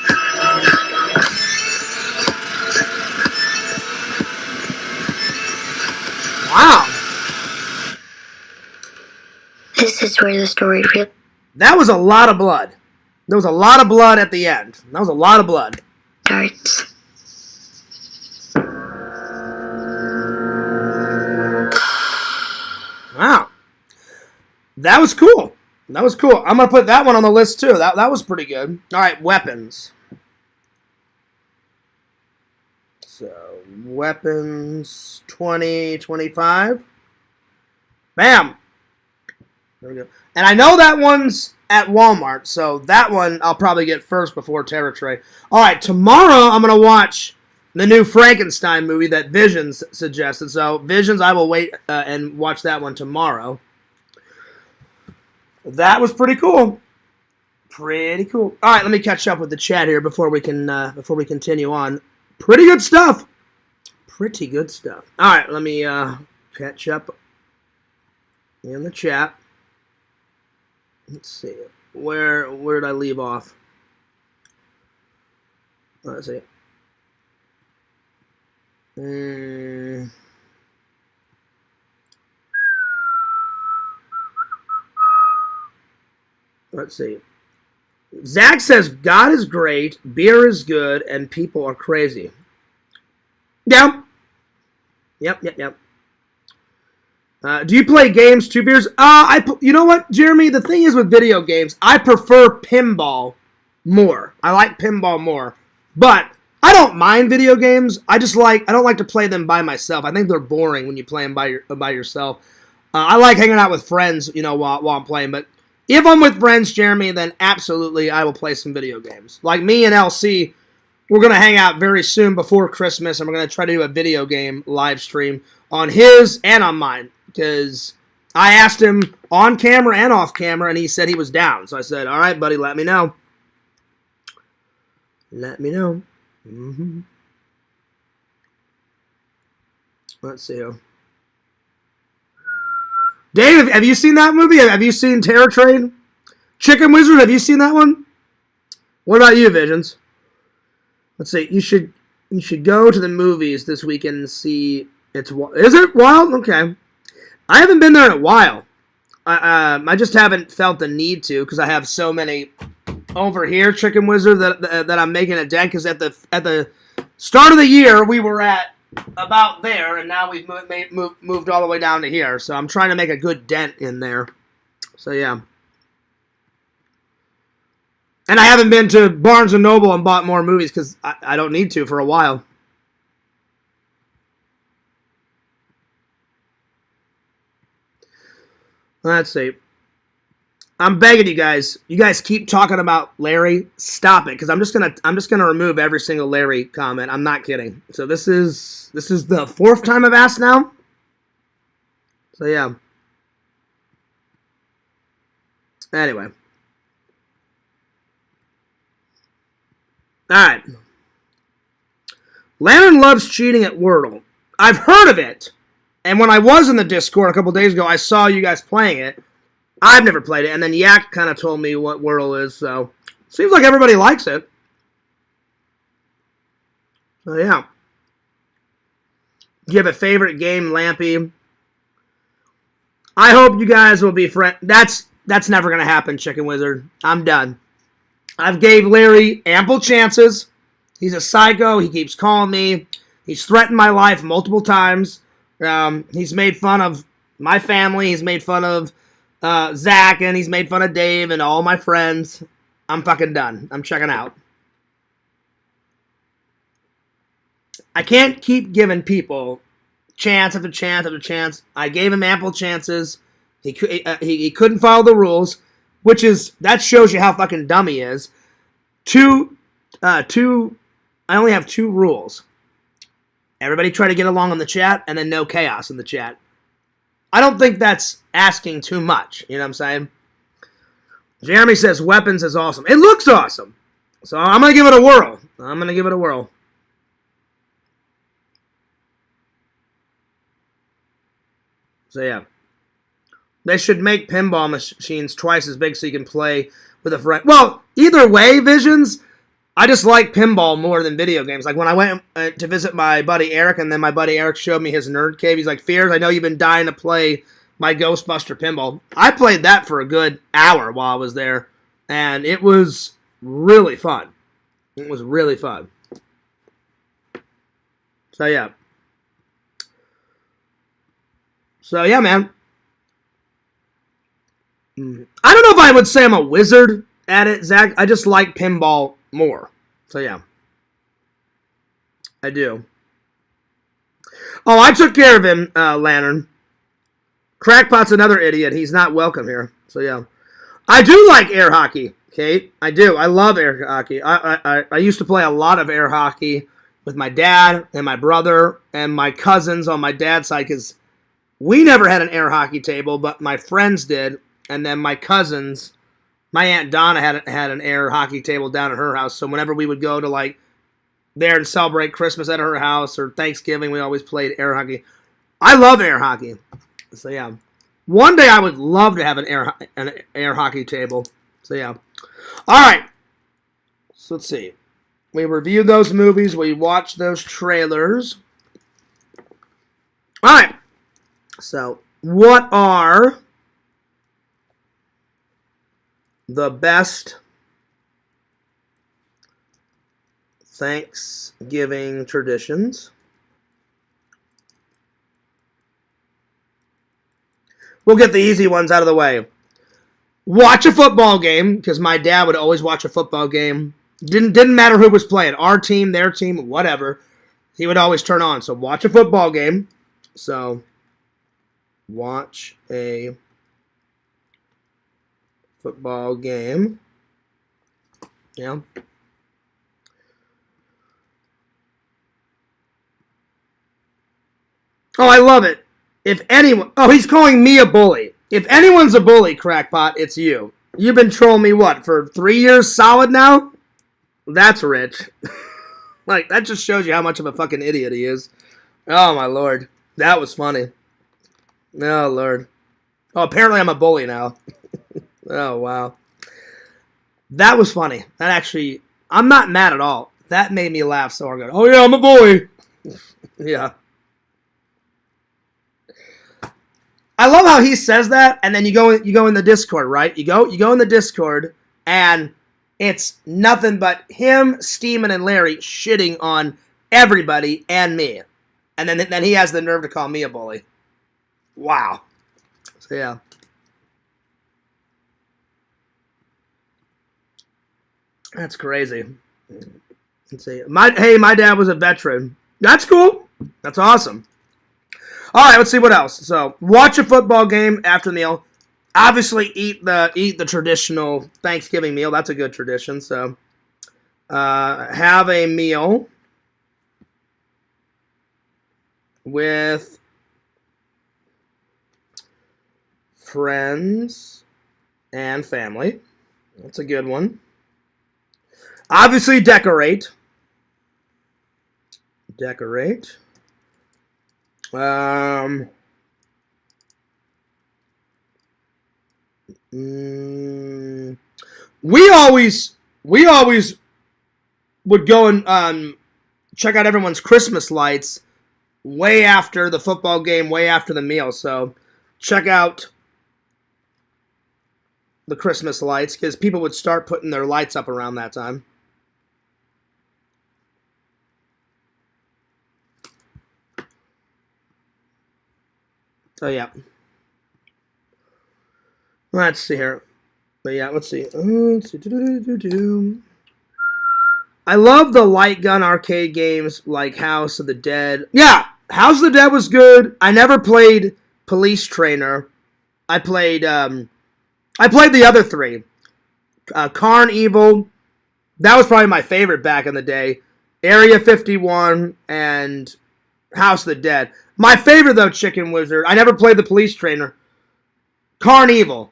Wow. This is where the story really That was a lot of blood. There was a lot of blood at the end. That was a lot of blood. starts. Wow. That was cool. That was cool. I'm going to put that one on the list too. That was pretty good. All right, Weapons. So, weapons 2025. Bam! There we go. And I know that one's at Walmart, so that one I'll probably get first before Terror Tray. Alright, tomorrow I'm going to watch the new Frankenstein movie that Visions suggested. So, Visions, I will wait and watch that one tomorrow. That was pretty cool. Pretty cool. Alright, let me catch up with the chat here before we continue on. Pretty good stuff. Pretty good stuff. Alright, let me catch up in the chat. Let's see. Where did I leave off? Let's see. Let's see. Zach says, God is great, beer is good, and people are crazy. Yep. Yep. Do you play games, 2 beers? You know what, Jeremy? The thing is with video games, I prefer pinball more. I like pinball more. But I don't mind video games. I don't like to play them by myself. I think they're boring when you play them by yourself. I like hanging out with friends, while I'm playing. But if I'm with friends, Jeremy, then absolutely I will play some video games. Like me and LC, we're going to hang out very soon before Christmas, and we're going to try to do a video game live stream on his and on mine. Because I asked him on camera and off camera, and he said he was down. So I said, all right, buddy, let me know. Let me know. Let's see. Dave, have you seen that movie? Have you seen Terror Train? Chicken Wizard, have you seen that one? What about you, Visions? Let's see. You should go to the movies this weekend and see. Is it Wild? Okay. I haven't been there in a while. I just haven't felt the need to because I have so many over here, Chicken Wizard, that I'm making a dent. Because at the start of the year we were at about there, and now we've moved all the way down to here. So I'm trying to make a good dent in there. So yeah. And I haven't been to Barnes & Noble and bought more movies because I don't need to for a while. Let's see. I'm begging you guys. You guys keep talking about Larry. Stop it, because I'm just gonna remove every single Larry comment. I'm not kidding. So this is the 4th time I've asked now. So yeah. Anyway. All right. Laren loves cheating at Wordle. I've heard of it. And when I was in the Discord a couple days ago, I saw you guys playing it. I've never played it. And then Yak kind of told me what Wordle is. So, seems like everybody likes it. So, yeah. Do you have a favorite game, Lampy? I hope you guys will be friends. That's never going to happen, Chicken Wizard. I'm done. I've gave Larry ample chances. He's a psycho. He keeps calling me. He's threatened my life multiple times. He's made fun of my family. He's made fun of Zach, and he's made fun of Dave and all my friends. I'm fucking done. I'm checking out. I can't keep giving people chance after chance after chance. I gave him ample chances. He couldn't follow the rules, that shows you how fucking dumb he is. I only have 2 rules. Everybody try to get along in the chat, and then no chaos in the chat. I don't think that's asking too much. You know what I'm saying? Jeremy says weapons is awesome. It looks awesome. So I'm going to give it a whirl. So yeah. They should make pinball machines twice as big so you can play with a friend. Well, either way, Visions, I just like pinball more than video games. Like when I went to visit my buddy Eric, and then my buddy Eric showed me his nerd cave. He's like, Fears, I know you've been dying to play my Ghostbuster pinball. I played that for a good hour while I was there, and it was really fun. So yeah. Man. I don't know if I would say I'm a wizard at it, Zach. I just like pinball more. So, yeah. I do. Oh, I took care of him, Lantern. Crackpot's another idiot. He's not welcome here. So, yeah. I do like air hockey, Kate. I do. I love air hockey. I used to play a lot of air hockey with my dad and my brother and my cousins on my dad's side because we never had an air hockey table, but my friends did. And then my cousins, my Aunt Donna had an air hockey table down at her house. So whenever we would go to like there and celebrate Christmas at her house or Thanksgiving, we always played air hockey. I love air hockey. So yeah. One day I would love to have an air hockey table. So yeah. All right. So let's see. We reviewed those movies. We watched those trailers. All right. So what are the best Thanksgiving traditions? We'll get the easy ones out of the way. Watch a football game, because my dad would always watch a football game. Didn't matter who was playing. Our team, their team, whatever. He would always turn on. So watch a football game. So watch a football game. Yeah. Oh, I love it. If anyone... Oh, he's calling me a bully. If anyone's a bully, Crackpot, it's you. You've been trolling me, what, for 3 years solid now? That's rich. Like, that just shows you how much of a fucking idiot he is. Oh, my lord. That was funny. Oh, lord. Oh, apparently I'm a bully now. Oh, wow. That was funny. That actually... I'm not mad at all. That made me laugh so hard. Oh, yeah, I'm a bully. Yeah. I love how he says that, and then you go in the Discord, right? You go in the Discord, and it's nothing but him, Steeman, and Larry shitting on everybody and me. And then he has the nerve to call me a bully. Wow. So, yeah. That's crazy. Let's see. My dad was a veteran. That's cool. That's awesome. All right, let's see what else. So, watch a football game after the meal. Obviously, eat the traditional Thanksgiving meal. That's a good tradition. So, have a meal with friends and family. That's a good one. Obviously, decorate. Decorate. We always would go and check out everyone's Christmas lights way after the football game, way after the meal. So check out the Christmas lights because people would start putting their lights up around that time. So, yeah. Let's see here. But, yeah, let's see. I love the light gun arcade games like House of the Dead. Yeah, House of the Dead was good. I never played Police Trainer. I played the other three. Carn Evil. That was probably my favorite back in the day. Area 51 and House of the Dead. My favorite, though, Chicken Wizard. I never played the Police Trainer. Carn Evil.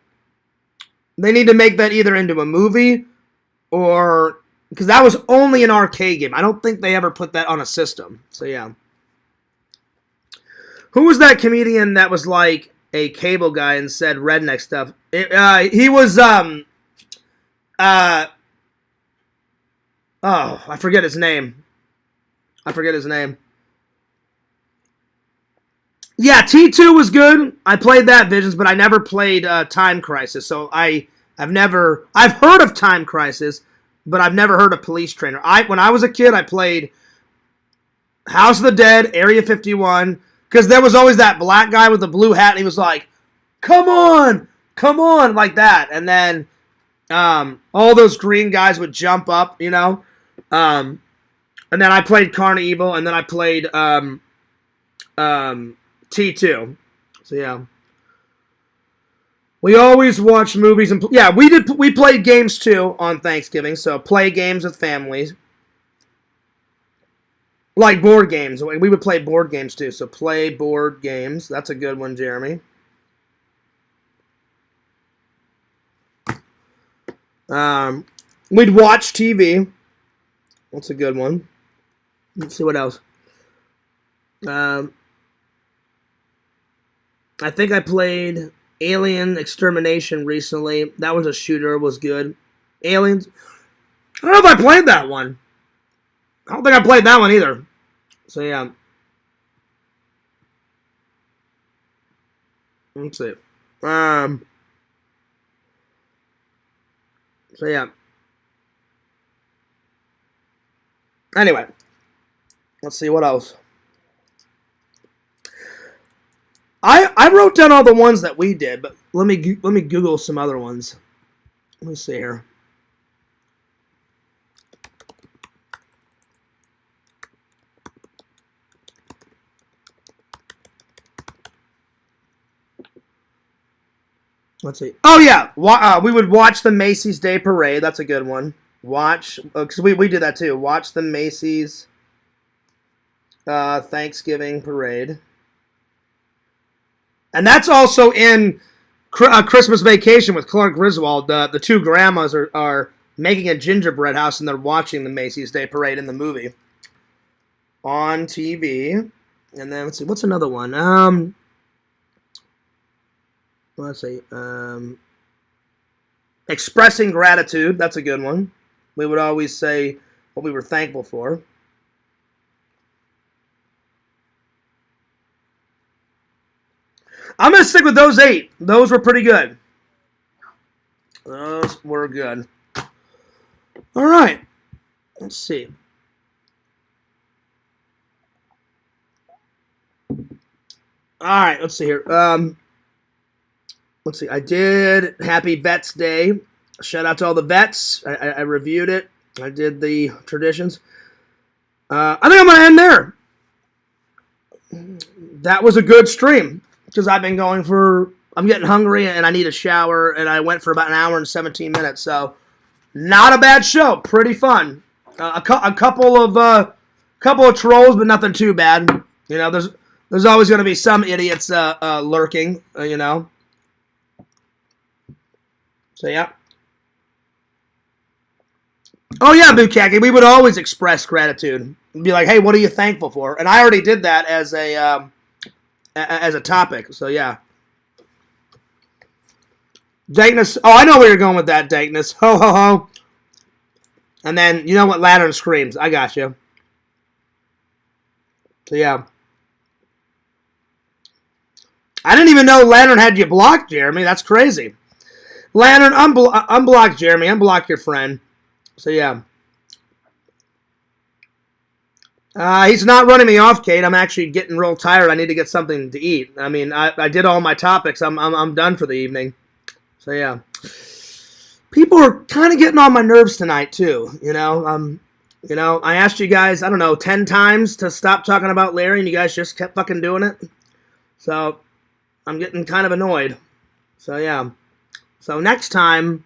They need to make that either into a movie or... Because that was only an arcade game. I don't think they ever put that on a system. So, yeah. Who was that comedian that was like a cable guy and said redneck stuff? He was... Oh, I forget his name. Yeah, T2 was good. I played that Visions, but I never played Time Crisis. So I've heard of Time Crisis, but I've never heard of Police Trainer. When I was a kid, I played House of the Dead, Area 51, because there was always that black guy with the blue hat, and he was like, come on, like that. And then all those green guys would jump up, you know. And then I played Carn Evil, and then I played T2. So yeah. We always watch movies and yeah, we played games too on Thanksgiving. So play games with families. Like board games. We would play board games too. So play board games. That's a good one, Jeremy. We'd watch TV. That's a good one. Let's see what else. I think I played Alien Extermination recently. That was a shooter. Was good. Aliens. I don't know if I played that one. I don't think I played that one either. So yeah. Let's see. So yeah. Anyway, let's see what else. I wrote down all the ones that we did, but let me Google some other ones. Let me see here. Let's see. Oh yeah, we would watch the Macy's Day Parade. That's a good one. Watch, because we did that too. Watch the Macy's Thanksgiving Parade. And that's also in Christmas Vacation with Clark Griswold. The two grandmas are making a gingerbread house and they're watching the Macy's Day Parade in the movie on TV. And then let's see, what's another one? Let's see. Expressing gratitude. That's a good one. We would always say what we were thankful for. I'm going to stick with those 8. Those were pretty good. Those were good. All right. Let's see. All right. Let's see here. Let's see. I did Happy Vets Day. Shout out to all the vets. I reviewed it. I did the traditions. I think I'm going to end there. That was a good stream because I've been going for, I'm getting hungry and I need a shower, and I went for about an hour and 17 minutes. So not a bad show. Pretty fun. A couple of trolls, but nothing too bad. You know, there's always going to be some idiots lurking, you know. So, yeah. Oh, yeah, Bukaki. We would always express gratitude. Be like, hey, what are you thankful for? And I already did that as a topic. So, yeah. Dankness. Oh, I know where you're going with that, Dankness. Ho, ho, ho. And then, you know what? Lantern screams. I got you. So, yeah. I didn't even know Lantern had you blocked, Jeremy. That's crazy. Lantern, unblock Jeremy. Unblock your friend. So, yeah. He's not running me off, Kate. I'm actually getting real tired. I need to get something to eat. I mean, I did all my topics. I'm done for the evening. So, yeah. People are kind of getting on my nerves tonight, too. You know, I asked you guys, I don't know, 10 times to stop talking about Larry, and you guys just kept fucking doing it. So, I'm getting kind of annoyed. So, yeah. So, next time,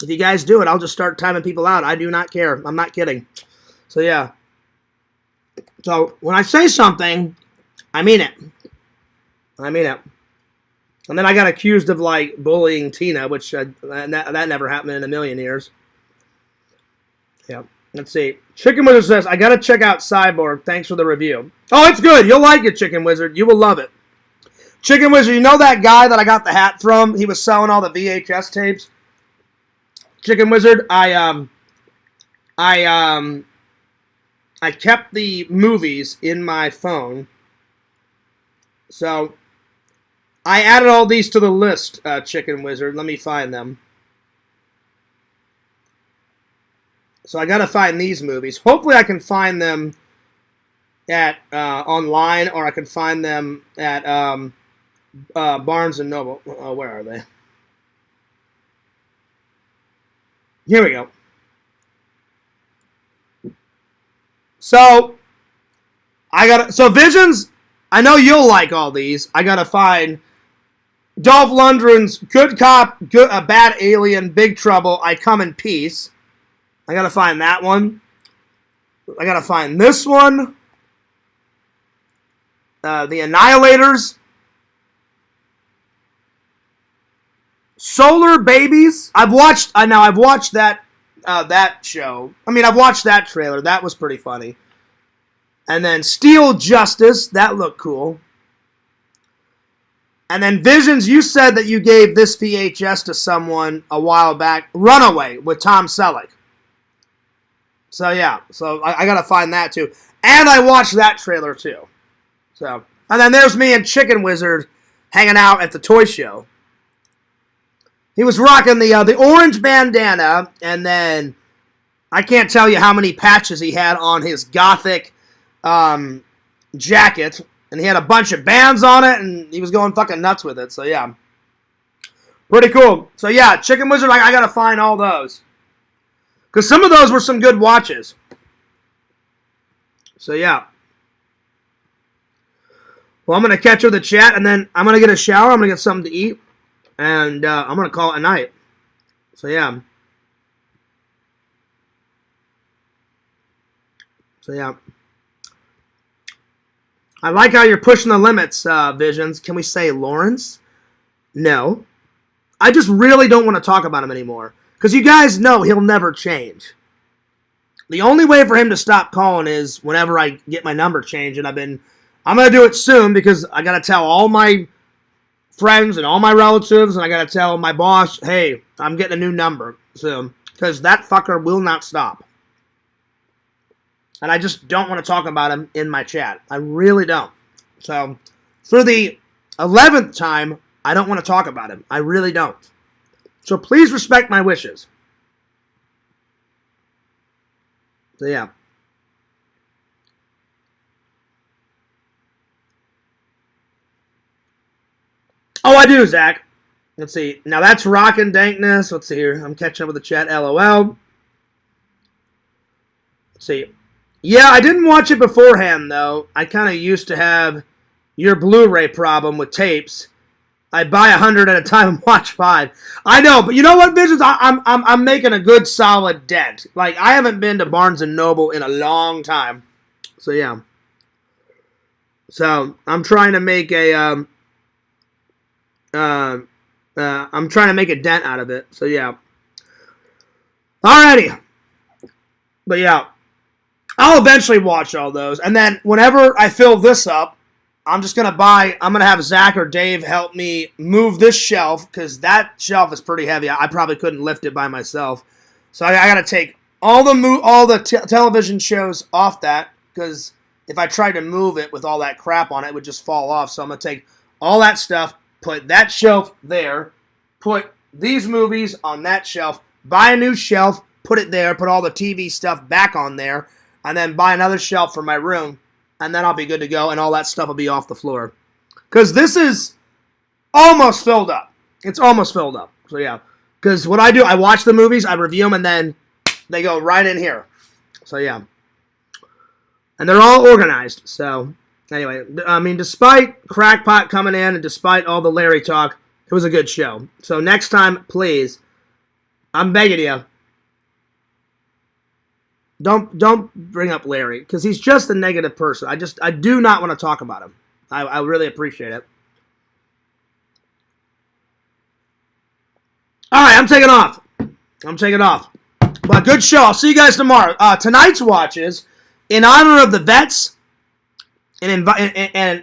if you guys do it, I'll just start timing people out. I do not care. I'm not kidding. So, yeah. So, when I say something, I mean it. I mean it. And then I got accused of, like, bullying Tina, which that never happened in a million years. Yeah. Let's see. Chicken Wizard says, I got to check out Cyborg. Thanks for the review. Oh, it's good. You'll like it, Chicken Wizard. You will love it. Chicken Wizard, you know that guy that I got the hat from? He was selling all the VHS tapes. Chicken Wizard, I kept the movies in my phone. So, I added all these to the list, Chicken Wizard. Let me find them. So, I gotta find these movies. Hopefully, I can find them at online, or I can find them at Barnes & Noble. Where are they? Here we go. So, Visions, I know you'll like all these. I gotta find Dolph Lundgren's Good Cop, Bad Alien, Big Trouble, I Come in Peace. I gotta find that one. I gotta find this one. The Annihilators. Solar Babies. I've watched that show. I mean, I've watched that trailer. That was pretty funny. And then Steel Justice. That looked cool. And then Visions, you said that you gave this VHS to someone a while back. Runaway with Tom Selleck. So, yeah. So, I got to find that, too. And I watched that trailer, too. So, and then there's me and Chicken Wizard hanging out at the toy show. He was rocking the orange bandana, and then I can't tell you how many patches he had on his gothic jacket, and he had a bunch of bands on it, and he was going fucking nuts with it. So yeah, pretty cool. So yeah, Chicken Wizard, I gotta find all those, because some of those were some good watches. So yeah. Well, I'm gonna catch her the chat, and then I'm gonna get a shower. I'm gonna get something to eat. And I'm going to call it a night. So, yeah. I like how you're pushing the limits, Visions. Can we say Lawrence? No. I just really don't want to talk about him anymore. Because you guys know he'll never change. The only way for him to stop calling is whenever I get my number changed. And I'm going to do it soon because I got to tell all my friends and all my relatives, and I gotta tell my boss, hey, I'm getting a new number soon, because that fucker will not stop. And I just don't want to talk about him in my chat. I really don't. So, for the 11th time, I don't want to talk about him. I really don't. So please respect my wishes. So yeah. Oh, I do, Zach. Let's see. Now that's Rockin' Dankness. Let's see here. I'm catching up with the chat. LOL. Let's see. Yeah, I didn't watch it beforehand, though. I kind of used to have your Blu-ray problem with tapes. I buy 100 at a time and watch 5. I know, but you know what, Visions? I'm making a good solid dent. Like, I haven't been to Barnes & Noble in a long time. So, yeah. So, I'm trying to make a... I'm trying to make a dent out of it. So, yeah. Alrighty. But, yeah. I'll eventually watch all those. And then, whenever I fill this up, I'm going to have Zach or Dave help me move this shelf, because that shelf is pretty heavy. I probably couldn't lift it by myself. So, I got to take all the television shows off that, because if I tried to move it with all that crap on it, it would just fall off. So, I'm going to take all that stuff, put that shelf there, put these movies on that shelf, buy a new shelf, put it there, put all the TV stuff back on there, and then buy another shelf for my room, and then I'll be good to go, and all that stuff will be off the floor. Because this is almost filled up. It's almost filled up. So, yeah. Because what I do, I watch the movies, I review them, and then they go right in here. So, yeah. And they're all organized, so... Anyway, I mean, despite Crackpot coming in and despite all the Larry talk, it was a good show. So next time, please, I'm begging you, don't bring up Larry, because he's just a negative person. I do not want to talk about him. I really appreciate it. All right, I'm taking off. But good show. I'll see you guys tomorrow. Tonight's watches, in honor of the vets, and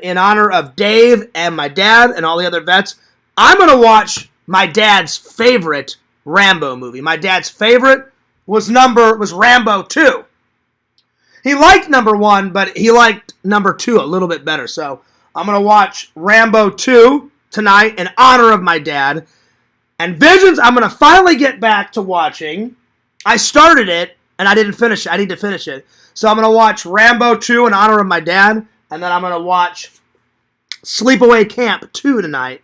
in honor of Dave and my dad and all the other vets, I'm going to watch my dad's favorite Rambo movie. My dad's favorite was Rambo 2. He liked number 1, but he liked number 2 a little bit better. So I'm going to watch Rambo 2 tonight in honor of my dad. And Visions, I'm going to finally get back to watching. I started it, and I didn't finish it. I need to finish it. So I'm going to watch Rambo 2 in honor of my dad. And then I'm going to watch Sleepaway Camp 2 tonight.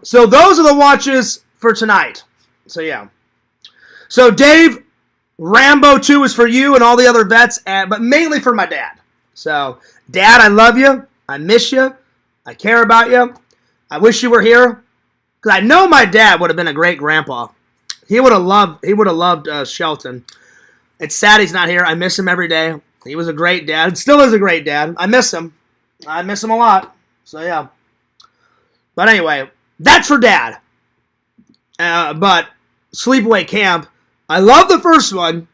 So those are the watches for tonight. So, yeah. So, Dave, Rambo 2 is for you and all the other vets, but mainly for my dad. So, Dad, I love you. I miss you. I care about you. I wish you were here. Because I know my dad would have been a great grandpa. He would have loved Shelton. It's sad he's not here. I miss him every day. He was a great dad. Still is a great dad. I miss him. I miss him a lot. So, yeah. But anyway, that's for Dad. But Sleepaway Camp, I love the first one.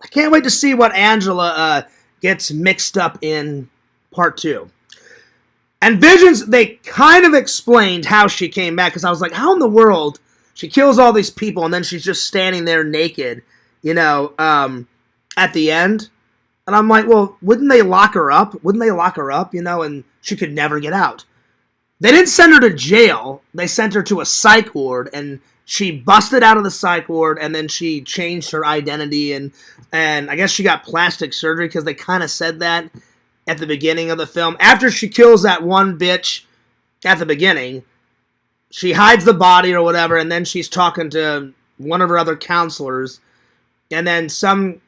I can't wait to see what Angela gets mixed up in part 2. And Visions, they kind of explained how she came back, because I was like, how in the world she kills all these people and then she's just standing there naked, you know, at the end? And I'm like, well, wouldn't they lock her up? You know, and she could never get out. They didn't send her to jail. They sent her to a psych ward, and she busted out of the psych ward, and then she changed her identity, and I guess she got plastic surgery, because they kind of said that at the beginning of the film. After she kills that one bitch at the beginning, she hides the body or whatever, and then she's talking to one of her other counselors, and then some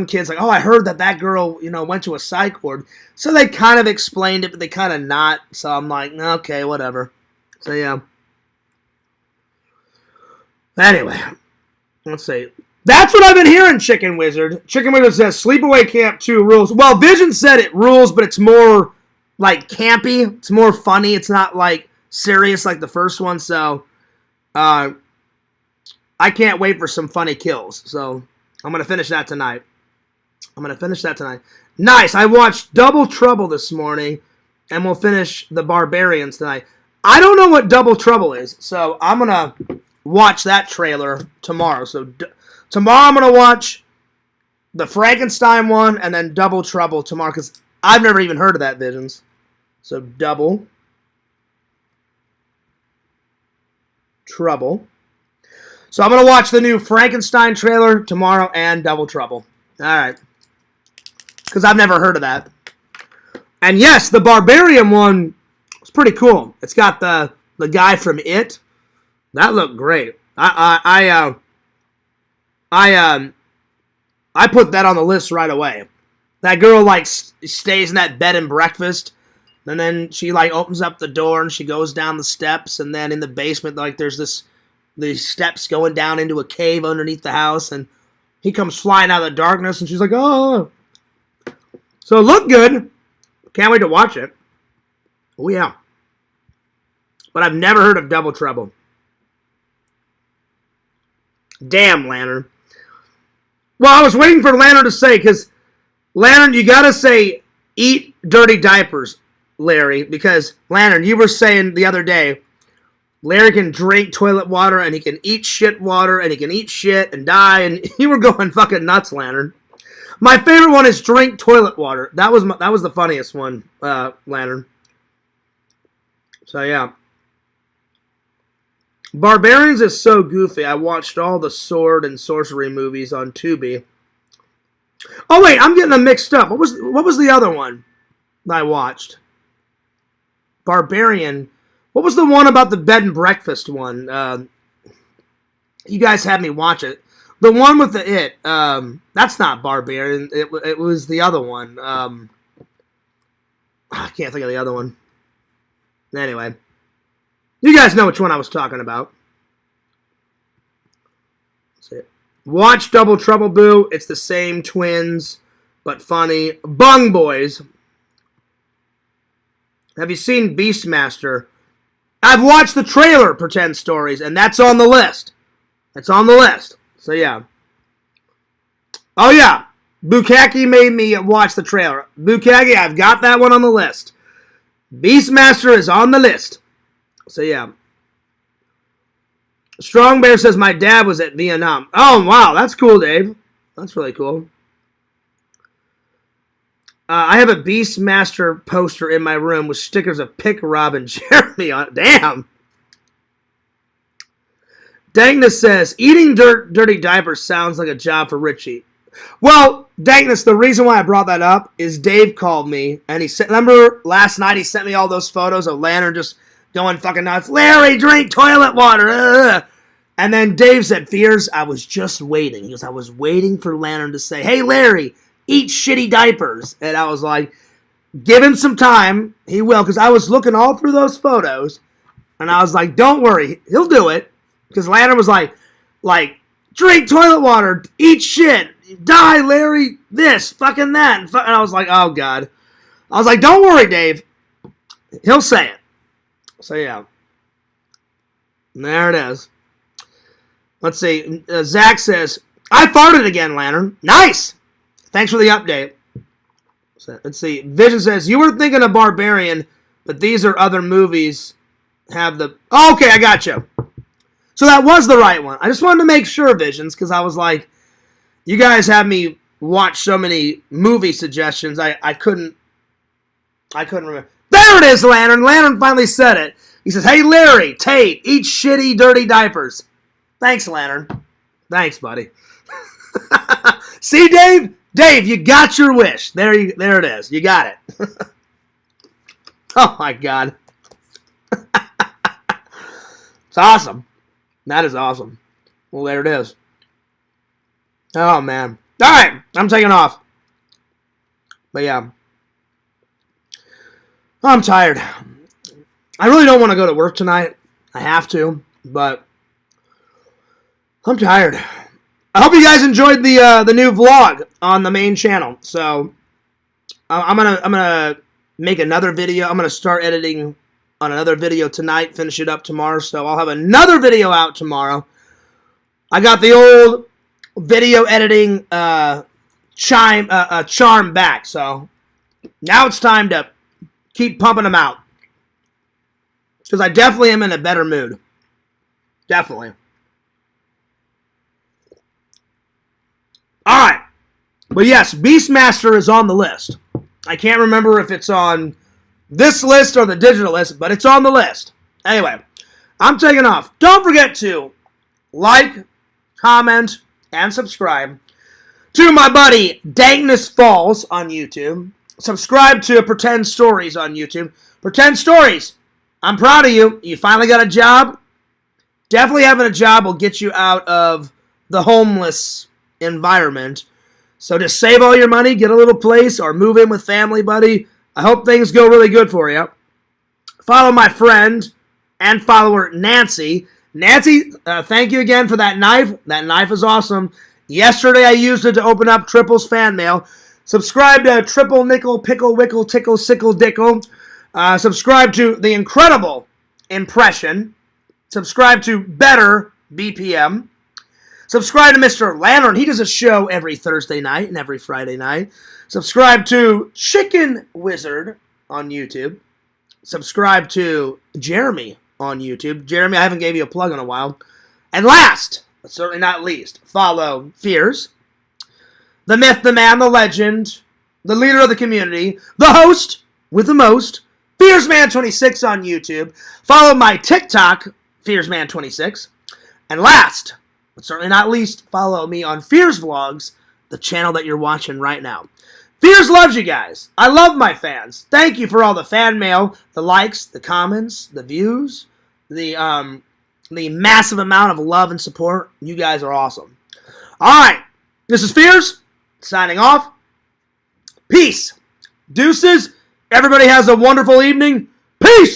kid's like, oh, I heard that girl, you know, went to a psych ward. So they kind of explained it, but they kind of not. So I'm like, okay, whatever. So, yeah. Anyway, let's see. That's what I've been hearing, Chicken Wizard. Chicken Wizard says Sleepaway Camp 2 rules. Well, Vision said it rules, but it's more, like, campy. It's more funny. It's not, like, serious like the first one. So, I can't wait for some funny kills. So, I'm going to finish that tonight. Nice. I watched Double Trouble this morning, and we'll finish The Barbarians tonight. I don't know what Double Trouble is, so I'm going to watch that trailer tomorrow. So tomorrow I'm going to watch the Frankenstein one and then Double Trouble tomorrow, because I've never even heard of that, Visions. So Double Trouble. So I'm going to watch the new Frankenstein trailer tomorrow and Double Trouble. All right. Because I've never heard of that. And yes, the Barbarian one is pretty cool. It's got the guy from It. That looked great. I put that on the list right away. That girl, like, stays in that bed and breakfast, and then she, like, opens up the door and she goes down the steps, and then in the basement, like, there's these steps going down into a cave underneath the house, and he comes flying out of the darkness, and she's like, oh. So it looked good. Can't wait to watch it. Oh, yeah. But I've never heard of Double Trouble. Damn, Lantern. Well, I was waiting for Lantern to say, because, Lantern, you gotta say, eat dirty diapers, Larry, because, Lantern, you were saying the other day, Larry can drink toilet water, and he can eat shit water, and he can eat shit and die, and you were going fucking nuts, Lantern. My favorite one is drink toilet water. That was the funniest one, Lantern. So, yeah. Barbarians is so goofy. I watched all the sword and sorcery movies on Tubi. Oh, wait, I'm getting them mixed up. What was the other one that I watched? Barbarian. What was the one about the bed and breakfast one? You guys had me watch it. The one with the It. That's not Barbarian. It was the other one. I can't think of the other one. Anyway. You guys know which one I was talking about. That's it. Watch Double Trouble, Boo. It's the same twins, but funny. Bung Boys. Have you seen Beastmaster? I've watched the trailer, Pretend Stories, and that's on the list. It's on the list. So, yeah. Oh, yeah. Bukaki made me watch the trailer. Bukaki, I've got that one on the list. Beastmaster is on the list. So, yeah. Strong Bear says, my dad was at Vietnam. Oh, wow. That's cool, Dave. That's really cool. I have a Beastmaster poster in my room with stickers of Pick, Rob, and Jeremy on it. Damn. Dagnus says, eating dirty diapers sounds like a job for Richie. Well, Dagnus, the reason why I brought that up is Dave called me, and he said, remember last night he sent me all those photos of Lantern just going fucking nuts. Larry, drink toilet water. Ugh. And then Dave said, Fears, I was just waiting. He goes, I was waiting for Lantern to say, hey, Larry, eat shitty diapers. And I was like, Give him some time. He will, because I was looking all through those photos, and I was like, don't worry, he'll do it. Because Lantern was like, drink toilet water, eat shit, die, Larry, this, fucking that. And I was like, oh, God. I was like, don't worry, Dave. He'll say it. So, yeah. And there it is. Let's see. Zach says, I farted again, Lantern. Nice. Thanks for the update. So, let's see. Vision says, you were thinking of Barbarian, but these are other movies have the... Oh, okay, I got you. So that was the right one. I just wanted to make sure, Visions, because I was like, you guys have me watch so many movie suggestions, I couldn't remember. There it is, Lantern. Lantern finally said it. He says, hey, Larry, Tate, eat shitty, dirty diapers. Thanks, Lantern. Thanks, buddy. See, Dave? Dave, you got your wish. There it is. You got it. Oh, my God. It's awesome. That is awesome. Well, there it is. Oh, man. All right. I'm taking off. But, yeah. I'm tired. I really don't want to go to work tonight. I have to, but I'm tired. I hope you guys enjoyed the new vlog on the main channel. So I'm gonna make another video. I'm gonna start editing on another video tonight. Finish it up tomorrow. So I'll have another video out tomorrow. I got the old video editing charm back. So now it's time to keep pumping them out. Because I definitely am in a better mood. Definitely. Alright. But yes, Beastmaster is on the list. I can't remember if it's on this list or the digital list, but it's on the list. Anyway, I'm taking off. Don't forget to like, comment, and subscribe to my buddy Dankness Falls on YouTube. Subscribe to Pretend Stories on YouTube. Pretend Stories, I'm proud of you. You finally got a job. Definitely having a job will get you out of the homeless environment. So just save all your money, get a little place, or move in with family, buddy. I hope things go really good for you. Follow my friend and follower, Nancy. Nancy, thank you again for that knife. That knife is awesome. Yesterday I used it to open up Triple's fan mail. Subscribe to Triple Nickel, Pickle, Wickle, Tickle, Sickle, Dickle. Subscribe to The Incredible Impression. Subscribe to Better BPM. Subscribe to Mr. Lantern. He does a show every Thursday night and every Friday night. Subscribe to Chicken Wizard on YouTube. Subscribe to Jeremy on YouTube. Jeremy, I haven't gave you a plug in a while. And last, but certainly not least, follow Fears, the myth, the man, the legend, the leader of the community, the host with the most, FearsMan26 on YouTube. Follow my TikTok, FearsMan26. And last, but certainly not least, follow me on Fears Vlogs, the channel that you're watching right now. Fears loves you guys. I love my fans. Thank you for all the fan mail, the likes, the comments, the views, the massive amount of love and support. You guys are awesome. All right, this is Fears, signing off. Peace. Deuces. Everybody has a wonderful evening. Peace.